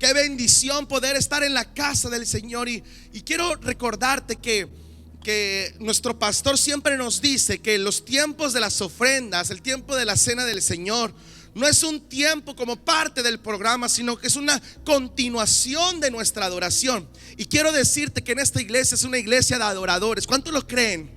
Qué bendición poder estar en la casa del Señor. Y quiero recordarte que nuestro pastor siempre nos dice que los tiempos de las ofrendas, el tiempo de la cena del Señor, no es un tiempo como parte del programa, sino que es una continuación de nuestra adoración. Y quiero decirte que en esta iglesia es una iglesia de adoradores. ¿Cuántos lo creen?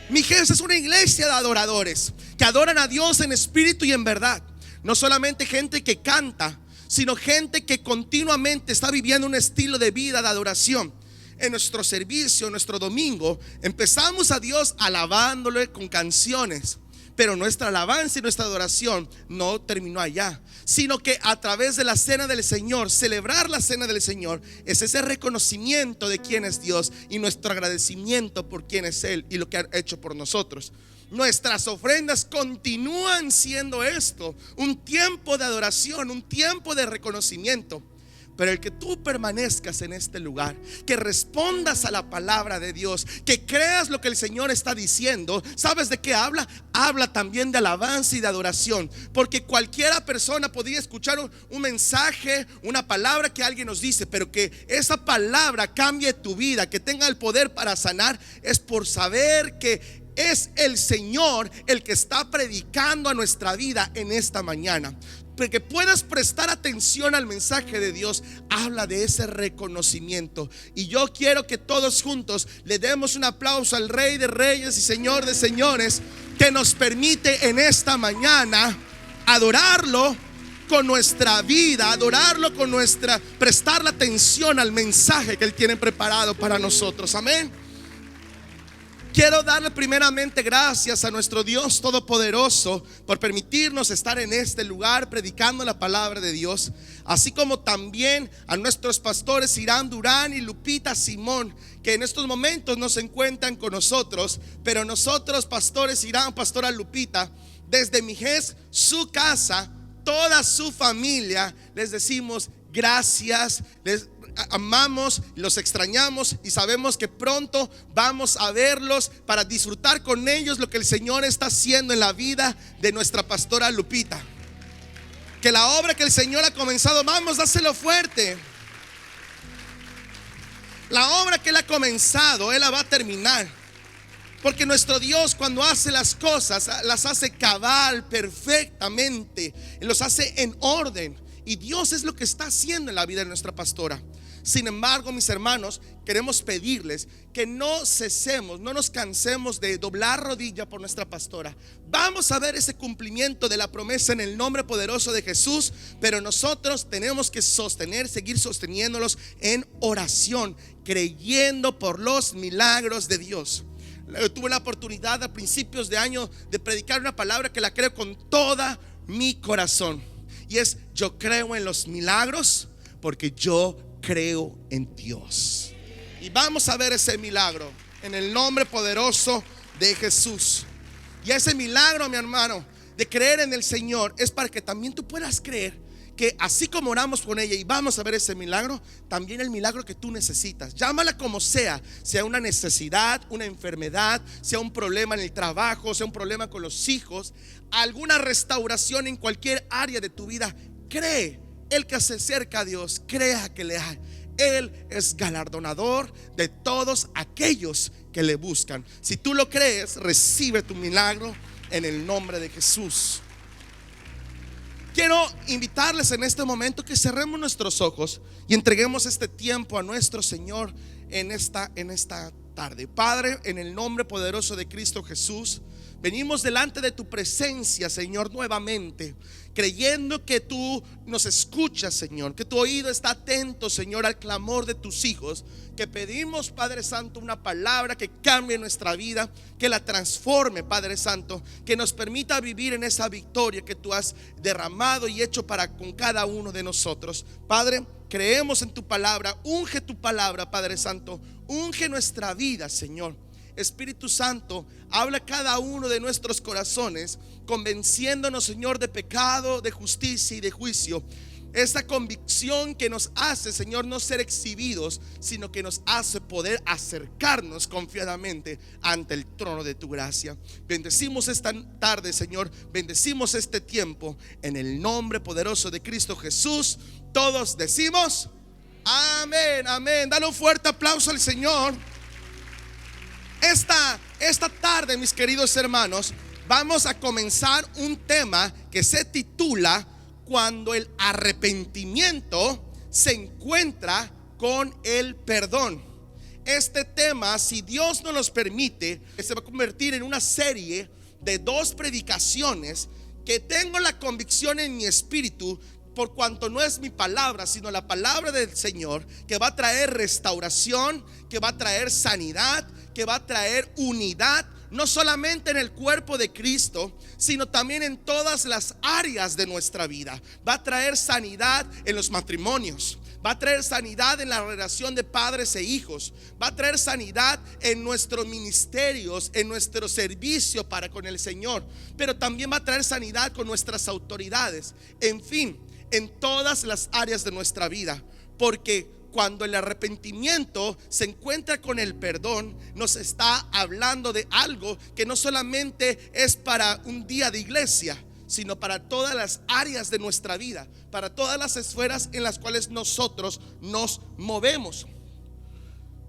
Mi iglesia es una iglesia de adoradores que adoran a Dios en espíritu y en verdad. No solamente gente que canta, sino gente que continuamente está viviendo un estilo de vida de adoración. En nuestro servicio, en nuestro domingo, empezamos a Dios alabándole con canciones. Pero nuestra alabanza y nuestra adoración no terminó allá, sino que a través de la cena del Señor, celebrar la cena del Señor, es ese reconocimiento de quién es Dios y nuestro agradecimiento por quién es Él y lo que ha hecho por nosotros. Nuestras ofrendas continúan siendo esto, un tiempo de adoración, un tiempo de reconocimiento. Pero el que tú permanezcas en este lugar, que respondas a la palabra de Dios, que creas lo que el Señor está diciendo, ¿sabes de qué habla? Habla también de alabanza y de adoración. Porque cualquiera persona podría escuchar un mensaje, una palabra que alguien nos dice, pero que esa palabra cambie tu vida, que tenga el poder para sanar, es por saber que es el Señor el que está predicando a nuestra vida en esta mañana. Que puedas prestar atención al mensaje de Dios, habla de ese reconocimiento. Y yo quiero que todos juntos le demos un aplauso al Rey de Reyes y Señor de Señores, que nos permite en esta mañana adorarlo con nuestra vida, adorarlo con prestarle atención al mensaje que Él tiene preparado para nosotros. Amén. Quiero darle primeramente gracias a nuestro Dios Todopoderoso por permitirnos estar en este lugar predicando la palabra de Dios, así como también a nuestros pastores Irán Durán y Lupita Simón, que en estos momentos no se encuentran con nosotros, pero nosotros, pastores Irán, pastora Lupita, desde Mijés, su casa, toda su familia, les decimos gracias, les amamos, los extrañamos y sabemos que pronto vamos a verlos para disfrutar con ellos lo que el Señor está haciendo en la vida de nuestra pastora Lupita. Que la obra que el Señor ha comenzado, vamos, dáselo fuerte. La obra que Él ha comenzado, Él la va a terminar. Porque nuestro Dios, cuando hace las cosas, las hace cabal, perfectamente, los hace en orden. Y Dios es lo que está haciendo en la vida de nuestra pastora. Sin embargo, mis hermanos, queremos pedirles que no cesemos, no nos cansemos de doblar rodilla por nuestra pastora. Vamos a ver ese cumplimiento de la promesa en el nombre poderoso de Jesús, pero nosotros tenemos que seguir sosteniéndolos en oración, creyendo por los milagros de Dios. Tuve la oportunidad a principios de año de predicar una palabra que la creo con toda mi corazón, y es: yo creo en los milagros porque yo creo en Dios. Y vamos a ver ese milagro en el nombre poderoso de Jesús. Y ese milagro, mi hermano, de creer en el Señor, es para que también tú puedas creer que así como oramos con ella y vamos a ver ese milagro, también el milagro que tú necesitas, llámala como sea una necesidad, una enfermedad, sea un problema en el trabajo, sea un problema con los hijos, alguna restauración en cualquier área de tu vida. Cree. El que se acerca a Dios, crea que le hay. Él es galardonador de todos aquellos que le buscan. Si tú lo crees, recibe tu milagro en el nombre de Jesús. Quiero invitarles en este momento que cerremos nuestros ojos y entreguemos este tiempo a nuestro Señor en esta tarde. Padre, en el nombre poderoso de Cristo Jesús, venimos delante de tu presencia, Señor, nuevamente, creyendo que tú nos escuchas, Señor, que tu oído está atento, Señor, al clamor de tus hijos, que pedimos, Padre Santo, una palabra que cambie nuestra vida, que la transforme, Padre Santo, que nos permita vivir en esa victoria que tú has derramado y hecho para con cada uno de nosotros. Padre, creemos en tu palabra, unge tu palabra, Padre Santo, unge nuestra vida, Señor. Espíritu Santo, habla a cada uno de nuestros corazones, convenciéndonos, Señor, de pecado, de justicia y de juicio. esa convicción que nos hace, Señor, no ser exhibidos, sino que nos hace poder acercarnos confiadamente ante el trono de tu gracia. Bendecimos esta tarde, Señor, bendecimos este tiempo en el nombre poderoso de Cristo Jesús. Todos decimos amén, amén. Dale un fuerte aplauso al Señor. Esta tarde, mis queridos hermanos, vamos a comenzar un tema que se titula Cuando el arrepentimiento se encuentra con el perdón. Este tema, si Dios nos los permite, se va a convertir en una serie de 2 predicaciones que tengo la convicción en mi espíritu, por cuanto no es mi palabra, sino la palabra del Señor, que va a traer restauración, que va a traer sanidad, que va a traer unidad, no solamente en el cuerpo de Cristo, sino también en todas las áreas de nuestra vida. Va a traer sanidad en los matrimonios, va a traer sanidad en la relación de padres e hijos, va a traer sanidad en nuestros ministerios, en nuestro servicio para con el Señor, pero también va a traer sanidad con nuestras autoridades, en fin, en todas las áreas de nuestra vida. Porque cuando el arrepentimiento se encuentra con el perdón, nos está hablando de algo que no solamente es para un día de iglesia, sino para todas las áreas de nuestra vida, para todas las esferas en las cuales nosotros nos movemos.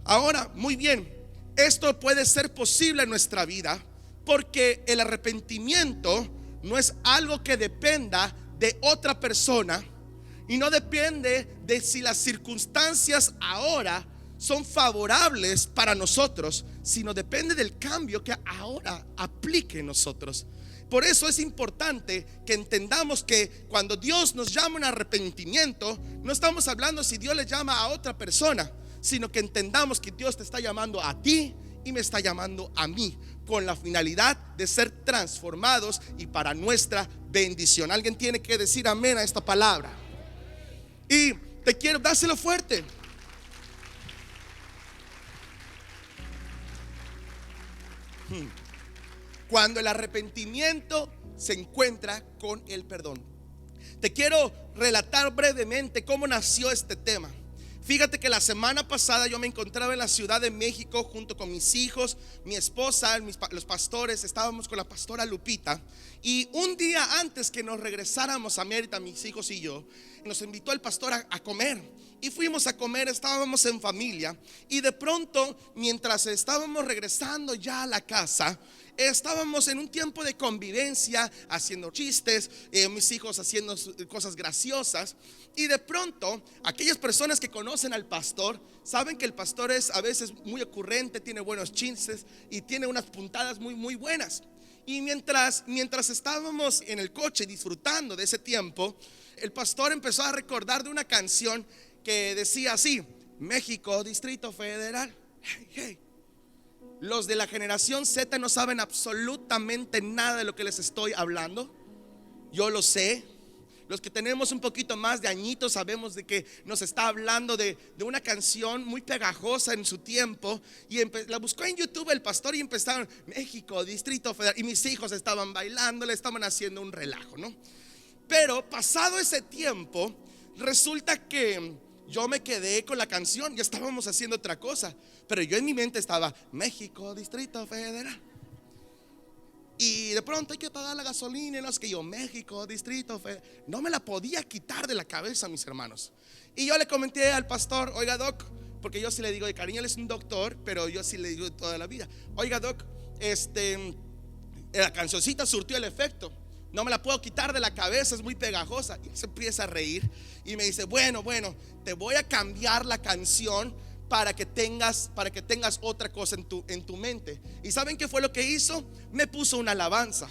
Ahora, muy bien, esto puede ser posible en nuestra vida porque el arrepentimiento no es algo que dependa de otra persona, y no depende de si las circunstancias ahora son favorables para nosotros, sino depende del cambio que ahora aplique en nosotros. Por eso es importante que entendamos que cuando Dios nos llama a un arrepentimiento, no estamos hablando si Dios le llama a otra persona, sino que entendamos que Dios te está llamando a ti y me está llamando a mí, con la finalidad de ser transformados y para nuestra bendición. Alguien tiene que decir amén a esta palabra. Y te quiero, dáselo fuerte. Cuando el arrepentimiento se encuentra con el perdón. Te quiero relatar brevemente cómo nació este tema. Fíjate que la semana pasada yo me encontraba en la Ciudad de México junto con mis hijos, mi esposa, los pastores, estábamos con la pastora Lupita. Y un día antes que nos regresáramos a Mérida, mis hijos y yo, nos invitó el pastor a comer. Y fuimos a comer, estábamos en familia. Y de pronto, mientras estábamos regresando ya a la casa, estábamos en un tiempo de convivencia, haciendo chistes, mis hijos haciendo cosas graciosas. Y de pronto, aquellas personas que conocen al pastor saben que el pastor es a veces muy ocurrente, tiene buenos chistes y tiene unas puntadas muy, muy buenas. Y mientras estábamos en el coche disfrutando de ese tiempo, el pastor empezó a recordar de una canción que decía así: México, Distrito Federal. Hey, hey. Los de la generación Z no saben absolutamente nada de lo que les estoy hablando. Yo lo sé. Los que tenemos un poquito más de añitos sabemos de que nos está hablando de una canción muy pegajosa en su tiempo. Y la buscó en YouTube el pastor y empezaron: México, Distrito Federal. Y mis hijos estaban bailando, le estaban haciendo un relajo, ¿no? Pero pasado ese tiempo, resulta que yo me quedé con la canción. Ya estábamos haciendo otra cosa, pero yo en mi mente estaba: México, Distrito Federal. Y de pronto hay que pagar la gasolina. Y no es que yo, México, Distrito Federal. No me la podía quitar de la cabeza, mis hermanos. Y yo le comenté al pastor: oiga, doc, porque yo sí le digo de cariño, él es un doctor, pero yo sí le digo de toda la vida: oiga, doc, la cancioncita surtió el efecto. No me la puedo quitar de la cabeza, es muy pegajosa. Y se empieza a reír y me dice: bueno, te voy a cambiar la canción para que tengas otra cosa en tu mente. ¿Y saben qué fue lo que hizo? Me puso una alabanza.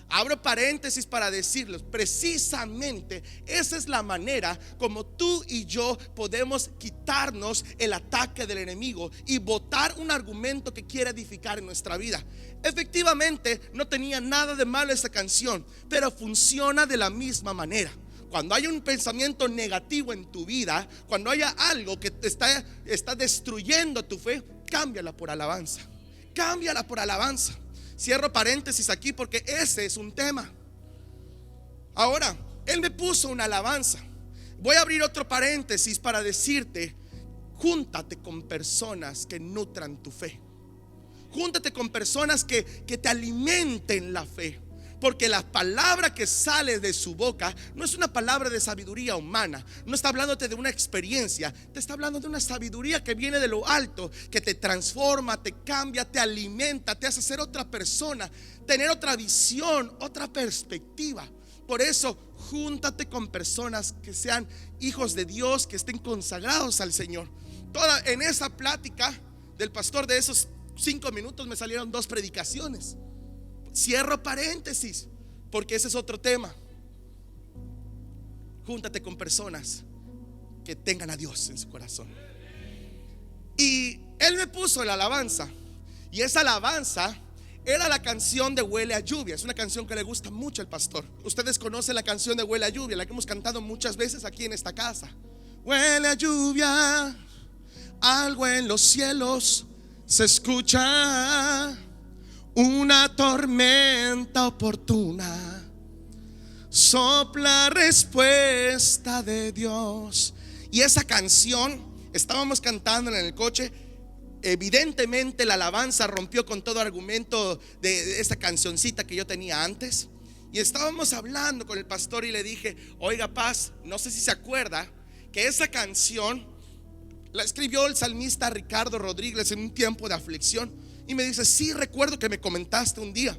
Abro paréntesis para decirles: precisamente esa es la manera como tú y yo podemos quitarnos el ataque del enemigo y botar un argumento que quiera edificar en nuestra vida. Efectivamente, no tenía nada de malo esa canción, pero funciona de la misma manera. Cuando hay un pensamiento negativo en tu vida, cuando haya algo que te está destruyendo tu fe, cámbiala por alabanza. Cámbiala por alabanza. Cierro paréntesis aquí porque ese es un tema. Ahora, él me puso una alabanza. Voy a abrir otro paréntesis para decirte: júntate con personas que nutran tu fe. Júntate con personas que te alimenten la fe. Porque la palabra que sale de su boca no es una palabra de sabiduría humana. No está hablándote de una experiencia. Te está hablando de una sabiduría que viene de lo alto, que te transforma, te cambia, te alimenta, te hace ser otra persona, tener otra visión, otra perspectiva. Por eso, júntate con personas que sean hijos de Dios, que estén consagrados al Señor. En esa plática del pastor, de esos 5 minutos, me salieron 2 predicaciones. Cierro paréntesis, porque ese es otro tema. Júntate con personas que tengan a Dios en su corazón. Y él me puso la alabanza, y esa alabanza era la canción de Huele a Lluvia. Es una canción que le gusta mucho al pastor. Ustedes conocen la canción de Huele a Lluvia, la que hemos cantado muchas veces aquí en esta casa. Huele a lluvia, algo en los cielos se escucha, una tormenta oportuna, sopla respuesta de Dios. Y esa canción estábamos cantando en el coche. Evidentemente la alabanza rompió con todo argumento de esa cancioncita que yo tenía antes. Y estábamos hablando con el pastor y le dije: oiga, Paz, no sé si se acuerda que esa canción la escribió el salmista Ricardo Rodríguez en un tiempo de aflicción. Y me dice: sí, recuerdo que me comentaste un día.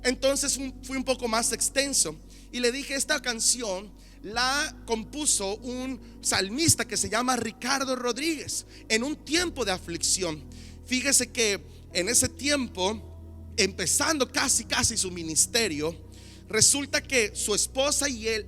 Entonces fui un poco más extenso y le dije: esta canción la compuso un salmista que se llama Ricardo Rodríguez en un tiempo de aflicción. Fíjese que en ese tiempo, empezando casi su ministerio, resulta que su esposa y él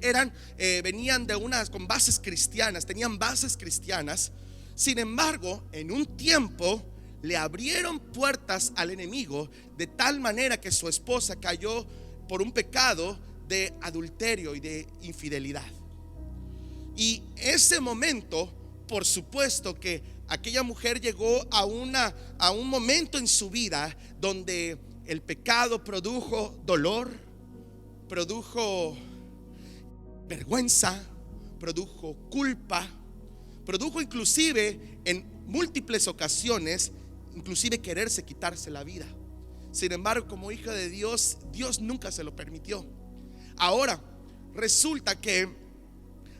venían de con bases cristianas, tenían bases cristianas. Sin embargo, en un tiempo le abrieron puertas al enemigo, de tal manera que su esposa cayó por un pecado de adulterio y de infidelidad. Y ese momento, por supuesto que aquella mujer llegó a un momento en su vida donde el pecado produjo dolor, produjo vergüenza, produjo culpa, produjo inclusive en múltiples ocasiones inclusive quererse quitarse la vida. Sin embargo, como hija de Dios, Dios nunca se lo permitió. Ahora resulta que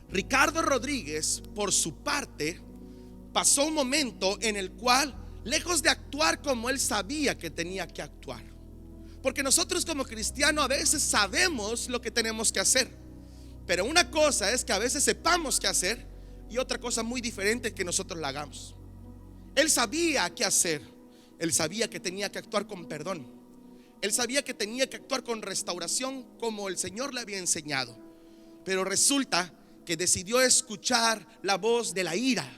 Ricardo Rodríguez, por su parte, pasó un momento en el cual, lejos de actuar como él sabía que tenía que actuar, porque nosotros como cristianos a veces sabemos lo que tenemos que hacer, pero una cosa es que a veces sepamos qué hacer y otra cosa muy diferente que nosotros la hagamos. Él sabía qué hacer. Él sabía que tenía que actuar con perdón. Él sabía que tenía que actuar con restauración como el Señor le había enseñado. Pero resulta que decidió escuchar la voz de la ira,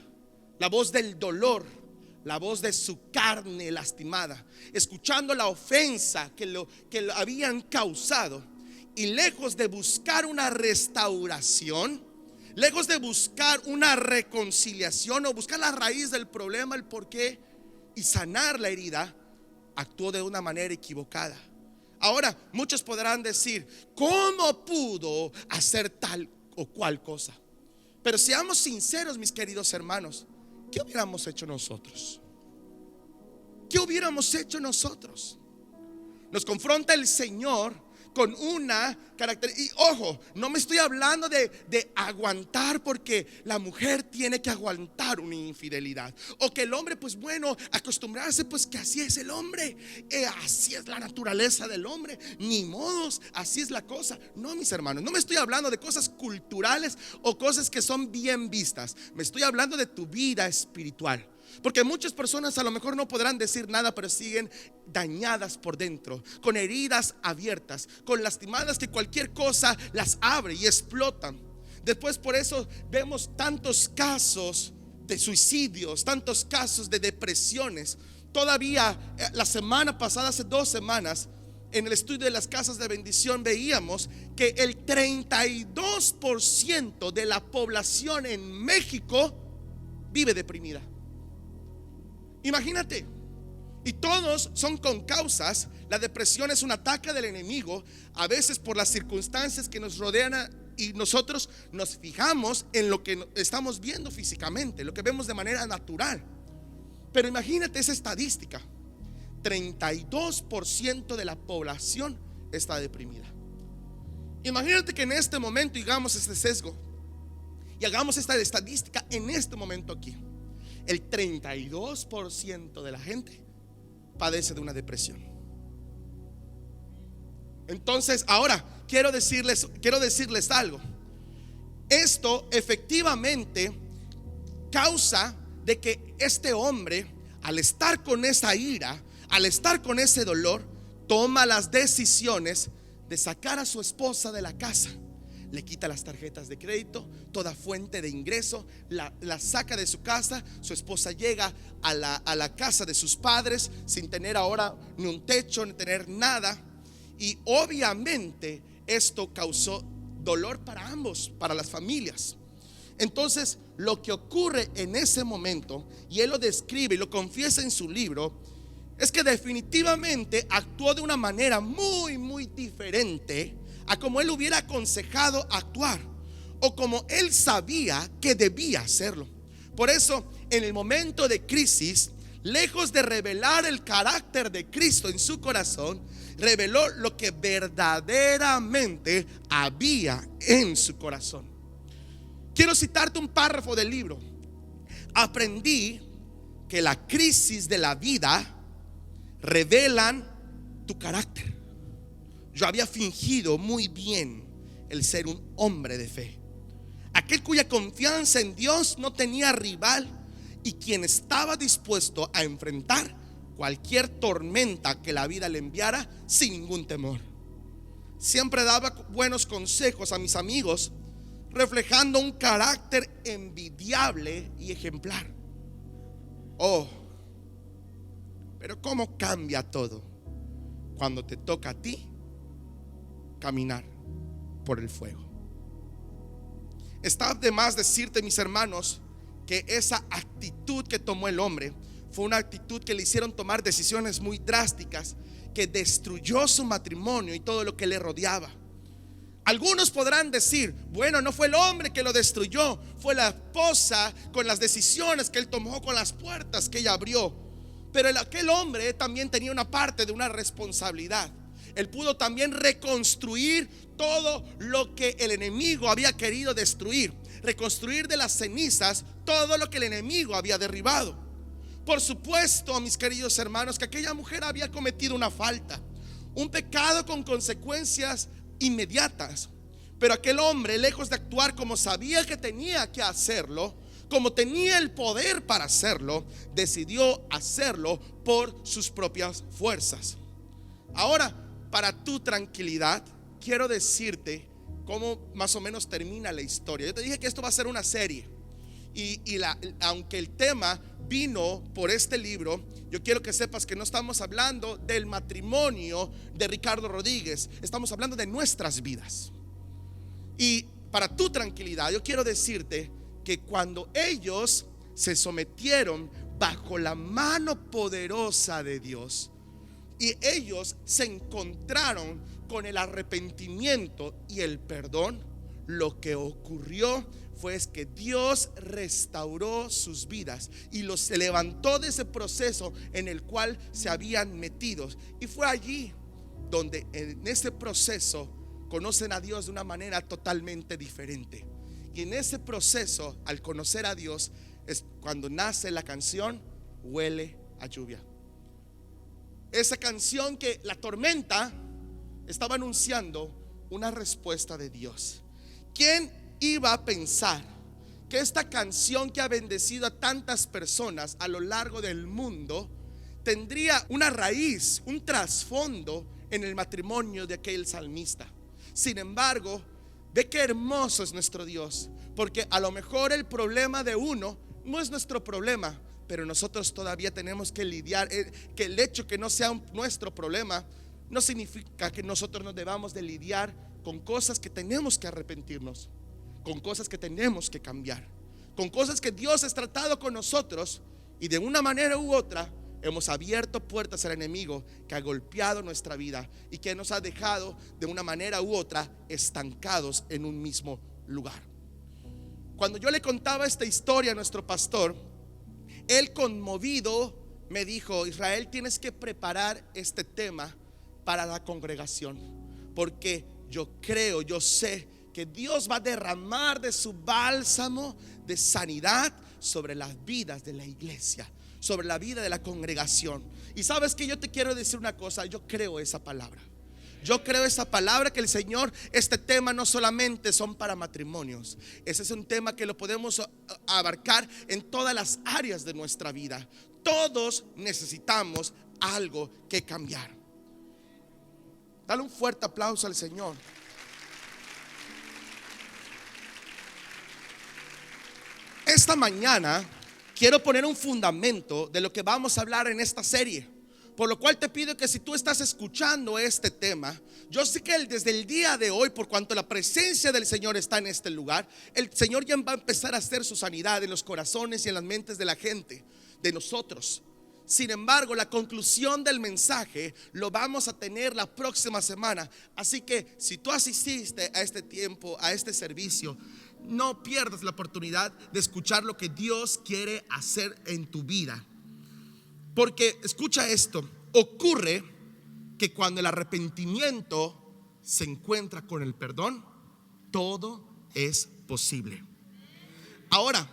la voz del dolor, la voz de su carne lastimada, escuchando la ofensa que lo habían causado. Y lejos de buscar una restauración, lejos de buscar una reconciliación o buscar la raíz del problema, el porqué y sanar la herida, actuó de una manera equivocada. Ahora, muchos podrán decir: ¿cómo pudo hacer tal o cual cosa? Pero seamos sinceros, mis queridos hermanos, ¿qué hubiéramos hecho nosotros? ¿Qué hubiéramos hecho nosotros? Nos confronta el Señor con una característica. Y ojo, no me estoy hablando de aguantar, porque la mujer tiene que aguantar una infidelidad, o que el hombre, pues bueno, acostumbrarse, pues que así es el hombre, así es la naturaleza del hombre, ni modos, así es la cosa. No, mis hermanos, no me estoy hablando de cosas culturales o cosas que son bien vistas. Me estoy hablando de tu vida espiritual. Porque muchas personas a lo mejor no podrán decir nada, pero siguen dañadas por dentro, con heridas abiertas, con lastimadas que cualquier cosa las abre y explotan. Después, por eso vemos tantos casos de suicidios, tantos casos de depresiones. Todavía la semana pasada, hace 2 semanas, en el estudio de las casas de bendición, veíamos que el 32% de la población en México vive deprimida. Imagínate. Y todos son con causas. La depresión es un ataque del enemigo, a veces por las circunstancias que nos rodean y nosotros nos fijamos en lo que estamos viendo físicamente, lo que vemos de manera natural. Pero imagínate esa estadística: 32% de la población está deprimida. Imagínate que en este momento hagamos este sesgo y hagamos esta estadística en este momento aquí. El 32% de la gente padece de una depresión. Entonces, ahora quiero decirles algo. Esto efectivamente causa de que este hombre, al estar con esa ira, al estar con ese dolor, toma las decisiones de sacar a su esposa de la casa. Le quita las tarjetas de crédito, toda fuente de ingreso, la saca de su casa. Su esposa llega a la casa de sus padres sin tener ahora ni un techo, ni tener nada. Y obviamente esto causó dolor para ambos, para las familias. Entonces, lo que ocurre en ese momento, y él lo describe y lo confiesa en su libro, es que definitivamente actuó de una manera muy, muy diferente a como él hubiera aconsejado actuar, o como él sabía que debía hacerlo. Por eso, en el momento de crisis, lejos de revelar el carácter de Cristo en su corazón, reveló lo que verdaderamente había en su corazón. Quiero citarte un párrafo del libro. Aprendí que la crisis de la vida revelan tu carácter. Yo había fingido muy bien el ser un hombre de fe, aquel cuya confianza en Dios no tenía rival y quien estaba dispuesto a enfrentar cualquier tormenta que la vida le enviara sin ningún temor. Siempre daba buenos consejos a mis amigos, reflejando un carácter envidiable y ejemplar. Oh, pero cómo cambia todo cuando te toca a ti caminar por el fuego. Está de más decirte, mis hermanos, que esa actitud que tomó el hombre fue una actitud que le hicieron tomar decisiones muy drásticas, que destruyó su matrimonio y todo lo que le rodeaba. Algunos podrán decir: bueno, no fue el hombre que lo destruyó, fue la esposa con las decisiones que él tomó, con las puertas que ella abrió. Pero aquel hombre también tenía una parte de una responsabilidad. Él pudo también reconstruir todo lo que el enemigo había querido destruir, reconstruir de las cenizas todo lo que el enemigo había derribado. Por supuesto, mis queridos hermanos, que aquella mujer había cometido una falta, un pecado con consecuencias inmediatas. Pero aquel hombre, lejos de actuar como sabía que tenía que hacerlo, como tenía el poder para hacerlo, decidió hacerlo por sus propias fuerzas. Ahora, para tu tranquilidad, quiero decirte cómo más o menos termina la historia. Yo te dije que esto va a ser una serie, aunque el tema vino por este libro, yo quiero que sepas que no estamos hablando del matrimonio de Ricardo Rodríguez, estamos hablando de nuestras vidas. Y para tu tranquilidad, yo quiero decirte que cuando ellos se sometieron bajo la mano poderosa de Dios y ellos se encontraron con el arrepentimiento y el perdón, lo que ocurrió fue que Dios restauró sus vidas y los levantó de ese proceso en el cual se habían metido. Y fue allí donde en ese proceso conocen a Dios de una manera totalmente diferente. Y en ese proceso, al conocer a Dios, es cuando nace la canción Huele a lluvia. Esa canción que la tormenta estaba anunciando una respuesta de Dios. ¿Quién iba a pensar que esta canción que ha bendecido a tantas personas a lo largo del mundo tendría una raíz, un trasfondo en el matrimonio de aquel salmista? Sin embargo, ve qué hermoso es nuestro Dios, porque a lo mejor el problema de uno no es nuestro problema, pero nosotros todavía tenemos que lidiar. Que el hecho que no sea nuestro problema no significa que nosotros no debamos de lidiar con cosas que tenemos que arrepentirnos, con cosas que tenemos que cambiar, con cosas que Dios ha tratado con nosotros y de una manera u otra hemos abierto puertas al enemigo que ha golpeado nuestra vida y que nos ha dejado de una manera u otra estancados en un mismo lugar. Cuando yo le contaba esta historia a nuestro pastor, él conmovido me dijo: Israel, tienes que preparar este tema para la congregación, porque yo creo, yo sé que Dios va a derramar de su bálsamo de sanidad sobre las vidas de la iglesia, sobre la vida de la congregación. Y sabes que yo te quiero decir una cosa, yo creo esa palabra. Yo creo esa palabra que el Señor, este tema no solamente son para matrimonios. Ese es un tema que lo podemos abarcar en todas las áreas de nuestra vida. Todos necesitamos algo que cambiar. Dale un fuerte aplauso al Señor. Esta mañana quiero poner un fundamento de lo que vamos a hablar en esta serie. Por lo cual te pido que si tú estás escuchando este tema, yo sé que desde el día de hoy, por cuanto la presencia del Señor está en este lugar, el Señor ya va a empezar a hacer su sanidad en los corazones y en las mentes de la gente, de nosotros. Sin embargo, la conclusión del mensaje lo vamos a tener la próxima semana. Así que si tú asististe a este tiempo, a este servicio, no pierdas la oportunidad de escuchar lo que Dios quiere hacer en tu vida. Porque escucha esto, ocurre que cuando el arrepentimiento se encuentra con el perdón, todo es posible. Ahora,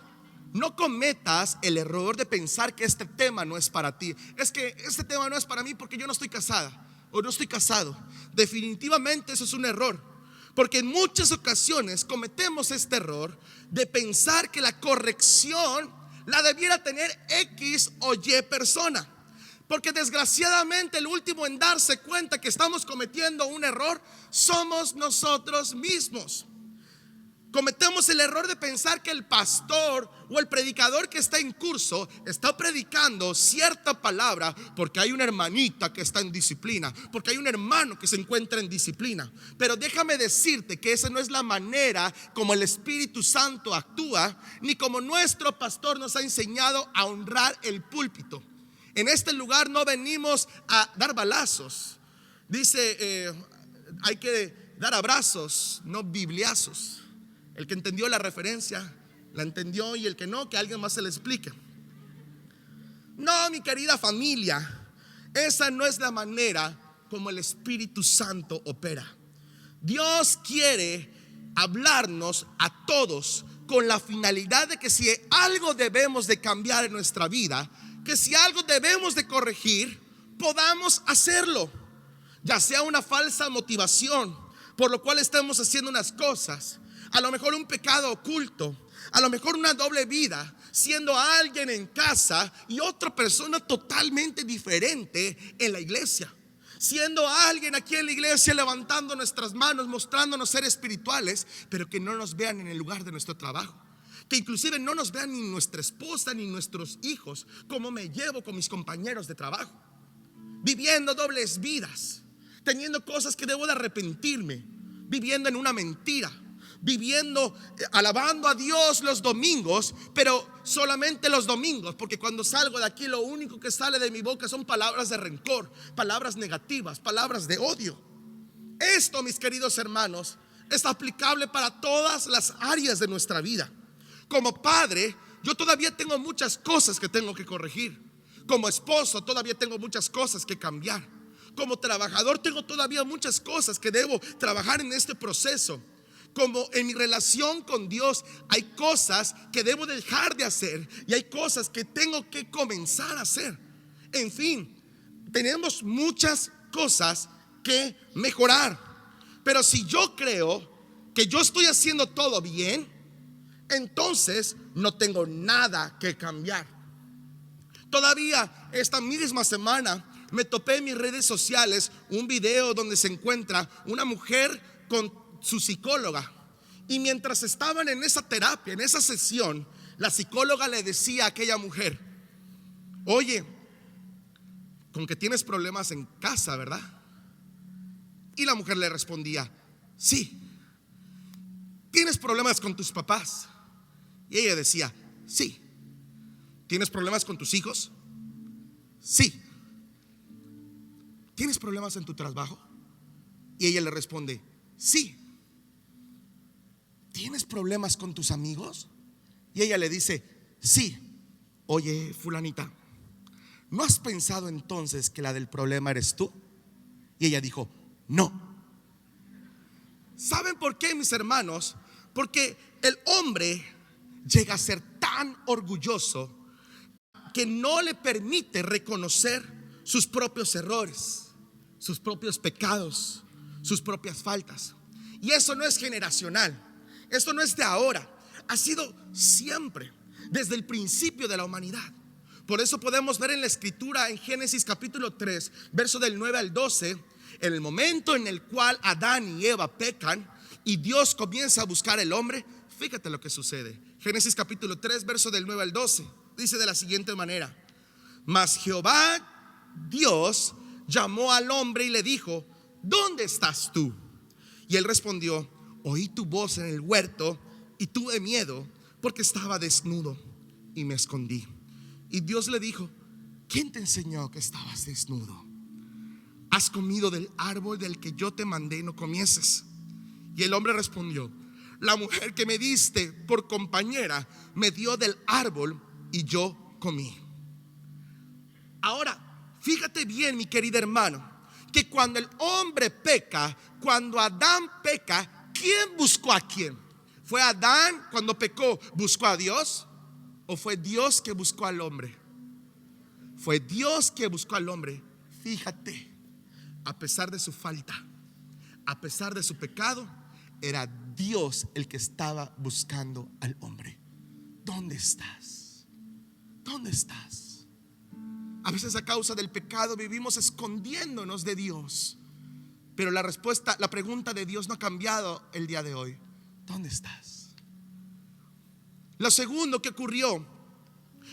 no cometas el error de pensar que este tema no es para ti. Es que este tema no es para mí porque yo no estoy casada o no estoy casado. Definitivamente eso es un error, porque en muchas ocasiones cometemos este error de pensar que la corrección la debiera tener X o Y persona, porque desgraciadamente el último en darse cuenta que estamos cometiendo un error somos nosotros mismos. Cometemos el error de pensar que el pastor o el predicador que está en curso está predicando cierta palabra porque hay una hermanita que está en disciplina, porque hay un hermano que se encuentra en disciplina. Pero déjame decirte que esa no es la manera como el Espíritu Santo actúa, ni como nuestro pastor nos ha enseñado a honrar el púlpito. En este lugar no venimos a dar balazos. Dice, hay que dar abrazos, no bibliazos. El que entendió la referencia la entendió, y el que no, que alguien más se le explique. No, mi querida familia, esa no es la manera como el Espíritu Santo opera. Dios quiere hablarnos a todos con la finalidad de que si algo debemos de cambiar en nuestra vida, que si algo debemos de corregir, podamos hacerlo. Ya sea una falsa motivación por lo cual estamos haciendo unas cosas, a lo mejor un pecado oculto, a lo mejor una doble vida, siendo alguien en casa y otra persona totalmente diferente en la iglesia, siendo alguien aquí en la iglesia levantando nuestras manos, mostrándonos ser espirituales, pero que no nos vean en el lugar de nuestro trabajo, que inclusive no nos vean ni nuestra esposa ni nuestros hijos, cómo me llevo con mis compañeros de trabajo, viviendo dobles vidas, teniendo cosas que debo de arrepentirme, viviendo en una mentira, viviendo, alabando a Dios los domingos, pero solamente los domingos, porque cuando salgo de aquí lo único que sale de mi boca son palabras de rencor, palabras negativas, palabras de odio. Esto, mis queridos hermanos, es aplicable para todas las áreas de nuestra vida. Como padre, yo todavía tengo muchas cosas que tengo que corregir. Como esposo, todavía tengo muchas cosas que cambiar. Como trabajador, tengo todavía muchas cosas que debo trabajar en este proceso. Como en mi relación con Dios, hay cosas que debo dejar de hacer y hay cosas que tengo que comenzar a hacer. En fin, tenemos muchas cosas que mejorar. Pero si yo creo que yo estoy haciendo todo bien, entonces no tengo nada que cambiar. Todavía esta misma semana me topé en mis redes sociales un video donde se encuentra una mujer con su psicóloga, y mientras estaban en esa terapia, en esa sesión, la psicóloga le decía a aquella mujer: oye, con que tienes problemas en casa, ¿verdad? Y la mujer le respondía: sí. ¿Tienes problemas con tus papás? Y ella decía: sí. ¿Tienes problemas con tus hijos? sí. ¿Tienes problemas en tu trabajo? Y ella le responde, sí. ¿Tienes problemas con tus amigos? Y ella le dice, sí. Oye, fulanita, ¿no has pensado entonces que la del problema eres tú? Y ella dijo, no. ¿Saben por qué, mis hermanos? Porque el hombre llega a ser tan orgulloso que no le permite reconocer sus propios errores, sus propios pecados, sus propias faltas. Y eso no es generacional, esto no es de ahora, ha sido siempre, desde el principio de la humanidad. Por eso podemos ver en la escritura, en Génesis capítulo 3, verso del 9 al 12, en el momento en el cual Adán y Eva pecan y Dios comienza a buscar al hombre. Fíjate lo que sucede. Génesis capítulo 3, verso del 9 al 12, dice de la siguiente manera: mas Jehová Dios llamó al hombre y le dijo, ¿dónde estás tú? Y él respondió, oí tu voz en el huerto y tuve miedo porque estaba desnudo y me escondí. Y Dios le dijo, ¿quién te enseñó que estabas desnudo? ¿Has comido del árbol del que yo te mandé no comieses? Y el hombre respondió, la mujer que me diste por compañera me dio del árbol y yo comí. Ahora, fíjate bien, mi querido hermano, que cuando el hombre peca, cuando Adán peca, ¿quién buscó a quién? ¿Fue Adán cuando pecó, buscó a Dios? ¿O fue Dios que buscó al hombre? Fue Dios que buscó al hombre. Fíjate, a pesar de su falta, a pesar de su pecado, era Dios el que estaba buscando al hombre. ¿Dónde estás? ¿Dónde estás? A veces a causa del pecado vivimos escondiéndonos de Dios. Pero la respuesta, la pregunta de Dios no ha cambiado el día de hoy. ¿Dónde estás? Lo segundo que ocurrió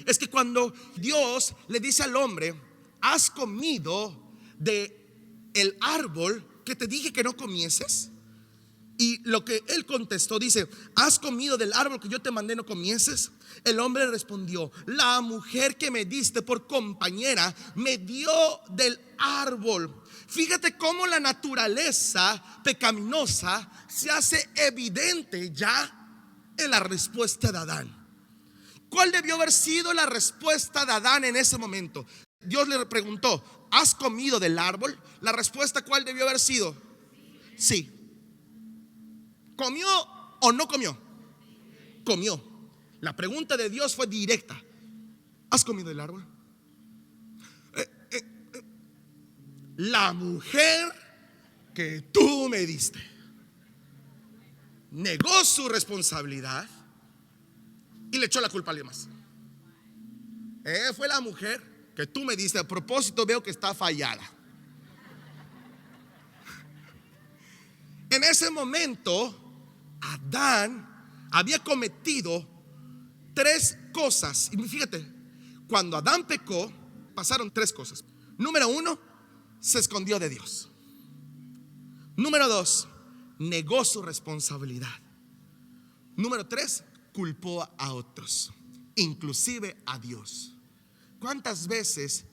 es que cuando Dios le dice al hombre, ¿has comido de el árbol que te dije que no comieses? Y lo que él contestó, dice, ¿has comido del árbol que yo te mandé no comieses? El hombre respondió, la mujer que me diste por compañera me dio del árbol. Fíjate cómo la naturaleza pecaminosa se hace evidente ya en la respuesta de Adán. ¿Cuál debió haber sido la respuesta de Adán en ese momento? Dios le preguntó, ¿has comido del árbol? La respuesta, ¿cuál debió haber sido? Sí. ¿Comió o no comió? Comió. La pregunta de Dios fue directa. ¿Has comido del árbol? La mujer que tú me diste negó su responsabilidad y le echó la culpa a alguien más. Fue la mujer que tú me diste. A propósito, veo que está fallada. En ese momento Adán había cometido tres cosas. Y fíjate, cuando Adán pecó, pasaron tres cosas. Número uno, se escondió de Dios. Número dos, negó su responsabilidad. Número tres, culpó a otros, inclusive a Dios. ¿Cuántas veces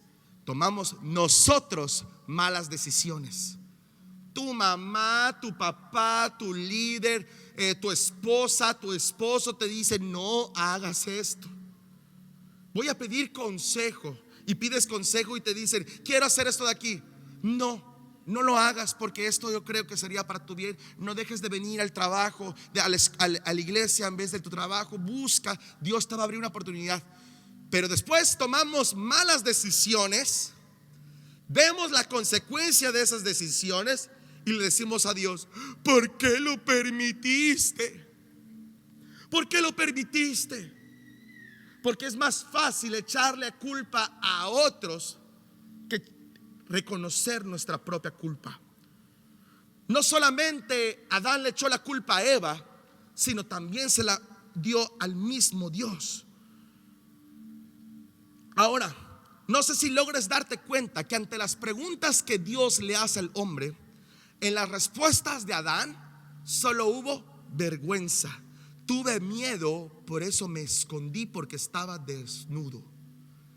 tomamos nosotros malas decisiones? Tu mamá, tu papá, tu líder, tu esposa, tu esposo te dice, no hagas esto. Voy a pedir consejo. Y pides consejo y te dicen, quiero hacer esto de aquí. No lo hagas porque esto yo creo que sería para tu bien. No dejes de venir al trabajo, a la iglesia en vez de tu trabajo. Busca, Dios te va a abrir una oportunidad. Pero después tomamos malas decisiones, vemos la consecuencia de esas decisiones y le decimos a Dios, ¿por qué lo permitiste? ¿Por qué lo permitiste? Porque es más fácil echarle culpa a otros que reconocer nuestra propia culpa. No solamente Adán le echó la culpa a Eva, sino también se la dio al mismo Dios. Ahora, no sé si logres darte cuenta que ante las preguntas que Dios le hace al hombre, en las respuestas de Adán solo hubo vergüenza. Tuve miedo, por eso me escondí porque estaba desnudo.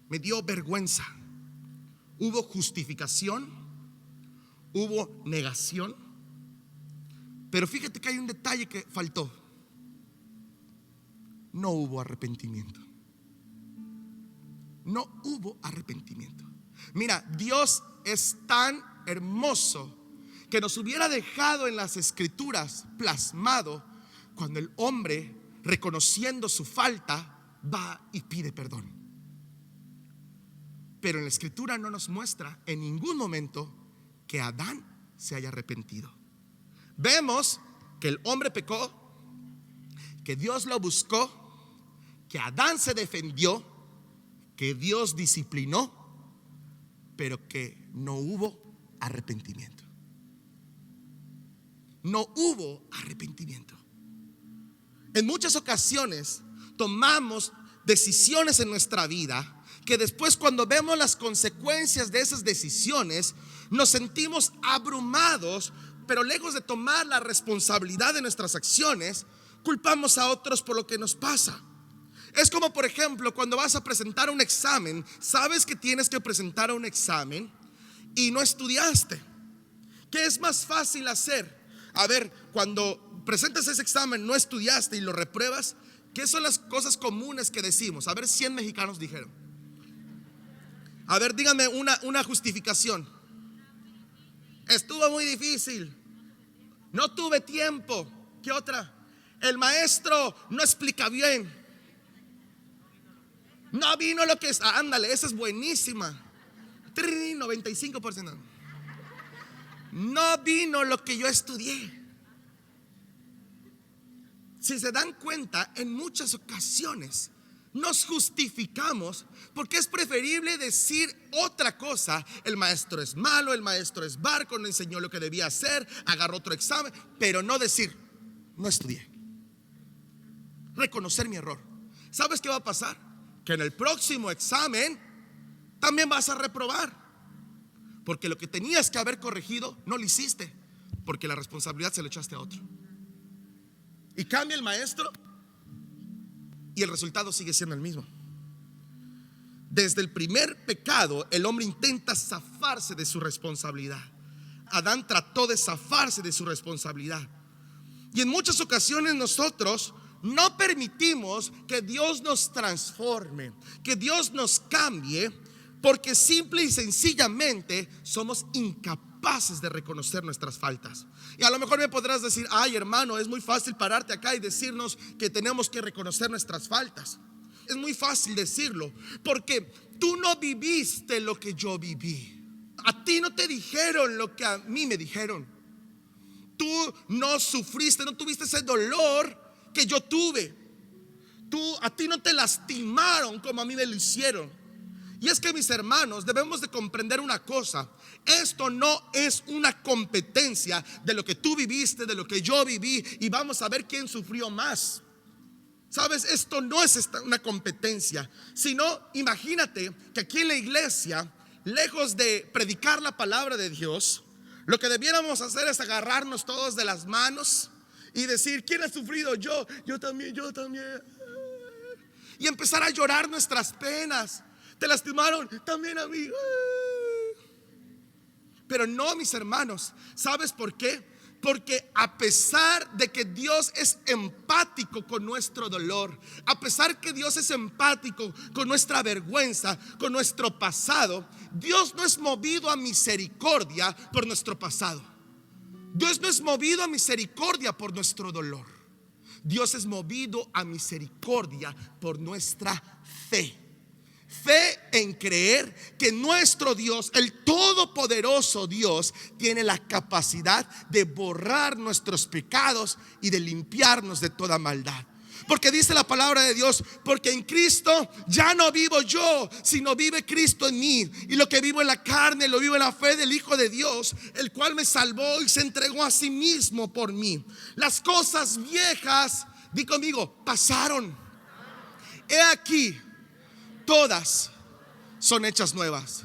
Me dio vergüenza. hubo justificación, hubo negación, pero fíjate que hay un detalle que faltó: no hubo arrepentimiento. No hubo arrepentimiento. Mira, Dios es tan hermoso que nos hubiera dejado en las escrituras plasmado cuando el hombre, reconociendo su falta, va y pide perdón. Pero en la escritura no nos muestra en ningún momento que Adán se haya arrepentido. Vemos que el hombre pecó, que Dios lo buscó, que Adán se defendió, que Dios disciplinó, pero que no hubo arrepentimiento. No hubo arrepentimiento. En muchas ocasiones tomamos decisiones en nuestra vida que después, cuando vemos las consecuencias de esas decisiones, nos sentimos abrumados, pero lejos de tomar la responsabilidad de nuestras acciones, culpamos a otros por lo que nos pasa. Es como, por ejemplo, cuando vas a presentar un examen, sabes que tienes que presentar un examen y no estudiaste. ¿Qué es más fácil hacer? A ver, cuando presentas ese examen, no estudiaste y lo repruebas, ¿qué son las cosas comunes que decimos? A ver, 100 mexicanos dijeron. A ver, díganme una justificación. Estuvo muy difícil. No tuve tiempo. ¿Qué otra? El maestro no explica bien. No vino lo que es. Ándale, esa es buenísima. 95%. No vino lo que yo estudié. Si se dan cuenta, en muchas ocasiones nos justificamos porque es preferible decir otra cosa. El maestro es malo, el maestro es barco, no enseñó lo que debía hacer, agarró otro examen, pero no decir, no estudié. Reconocer mi error. ¿Sabes qué va a pasar? Que en el próximo examen también vas a reprobar, porque lo que tenías que haber corregido no lo hiciste, porque la responsabilidad se la echaste a otro. Y cambia el maestro y el resultado sigue siendo el mismo. Desde el primer pecado, el hombre intenta zafarse de su responsabilidad. Adán trató de zafarse de su responsabilidad. Y en muchas ocasiones nosotros no permitimos que Dios nos transforme, que Dios nos cambie, porque simple y sencillamente somos incapaces de reconocer nuestras faltas. Y a lo mejor me podrás decir, ay hermano, es muy fácil pararte acá y decirnos que tenemos que reconocer nuestras faltas. Es muy fácil decirlo, porque tú no viviste lo que yo viví. A ti no te dijeron lo que a mí me dijeron. Tú no sufriste, no tuviste ese dolor que yo tuve. A ti no te lastimaron como a mí me lo hicieron. Y es que, mis hermanos, debemos de comprender una cosa: esto no es una competencia de lo que tú viviste, de lo que yo viví, y vamos a ver quién sufrió más. Sabes, esto no es una competencia, sino imagínate que aquí en la iglesia, lejos de predicar la palabra de Dios, lo que debiéramos hacer es agarrarnos todos de las manos y decir, ¿quién ha sufrido? Yo también. Y empezar a llorar nuestras penas. Te lastimaron, también a mí. Pero no, mis hermanos, ¿sabes por qué? Porque a pesar de que Dios es empático con nuestro dolor, a pesar que Dios es empático con nuestra vergüenza, con nuestro pasado, Dios no es movido a misericordia por nuestro pasado. Dios no es movido a misericordia por nuestro dolor. Dios es movido a misericordia por nuestra fe. Fe en creer que nuestro Dios, el todopoderoso Dios, tiene la capacidad de borrar nuestros pecados y de limpiarnos de toda maldad. Porque dice la palabra de Dios, porque en Cristo ya no vivo yo, sino vive Cristo en mí. Y lo que vivo en la carne, lo vivo en la fe del Hijo de Dios, el cual me salvó y se entregó a sí mismo por mí. Las cosas viejas, di conmigo, pasaron. He aquí, todas son hechas nuevas.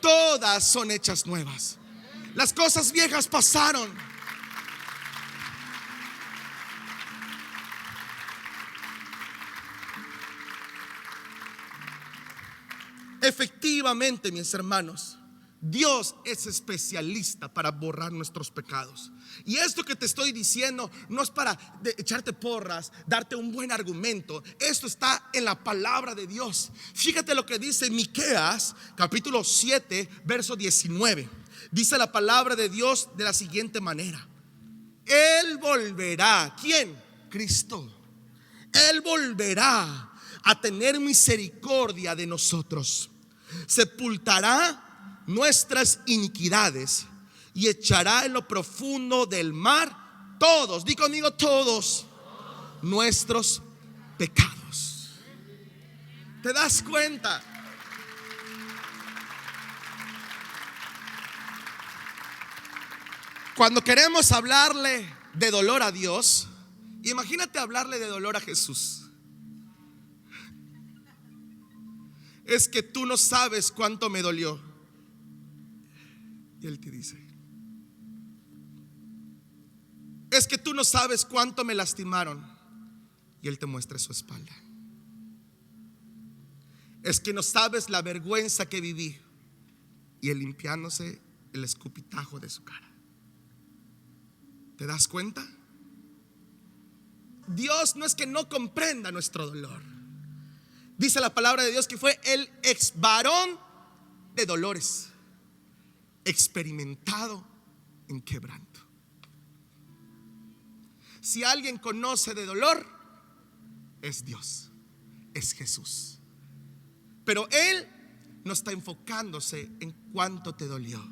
Todas son hechas nuevas. Las cosas viejas pasaron. Efectivamente, mis hermanos, Dios es especialista para borrar nuestros pecados. Y esto que te estoy diciendo no es para echarte porras, darte un buen argumento. Esto está en la palabra de Dios. Fíjate lo que dice Miqueas capítulo 7 verso 19. Dice la palabra de Dios de la siguiente manera: Él volverá. ¿Quién? Cristo. Él volverá a tener misericordia de nosotros, sepultará nuestras iniquidades y echará en lo profundo del mar todos, di conmigo, todos nuestros pecados. ¿Te das cuenta? Cuando queremos hablarle de dolor a Dios, imagínate hablarle de dolor a Jesús. Es que tú no sabes cuánto me dolió. Y Él te dice: es que tú no sabes cuánto me lastimaron. Y Él te muestra su espalda. Es que no sabes la vergüenza que viví. Y Él limpiándose el escupitajo de su cara. ¿Te das cuenta? Dios no es que no comprenda nuestro dolor. Dice la palabra de Dios que fue el ex varón de dolores, experimentado en quebranto. Si alguien conoce de dolor, es Dios, es Jesús. Pero Él no está enfocándose en cuánto te dolió,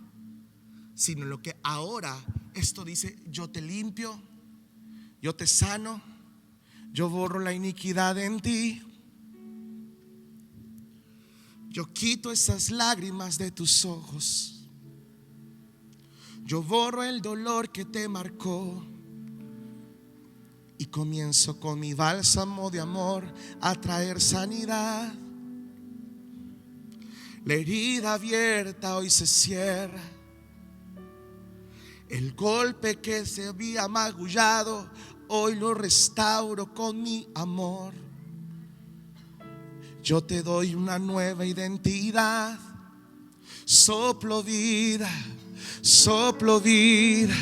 sino en lo que ahora esto dice: yo te limpio, yo te sano, yo borro la iniquidad en ti. Yo quito esas lágrimas de tus ojos. Yo borro el dolor que te marcó. Y comienzo con mi bálsamo de amor a traer sanidad. La herida abierta hoy se cierra. El golpe que se había magullado, hoy lo restauro con mi amor. Yo te doy una nueva identidad. Soplo vida, soplo vida,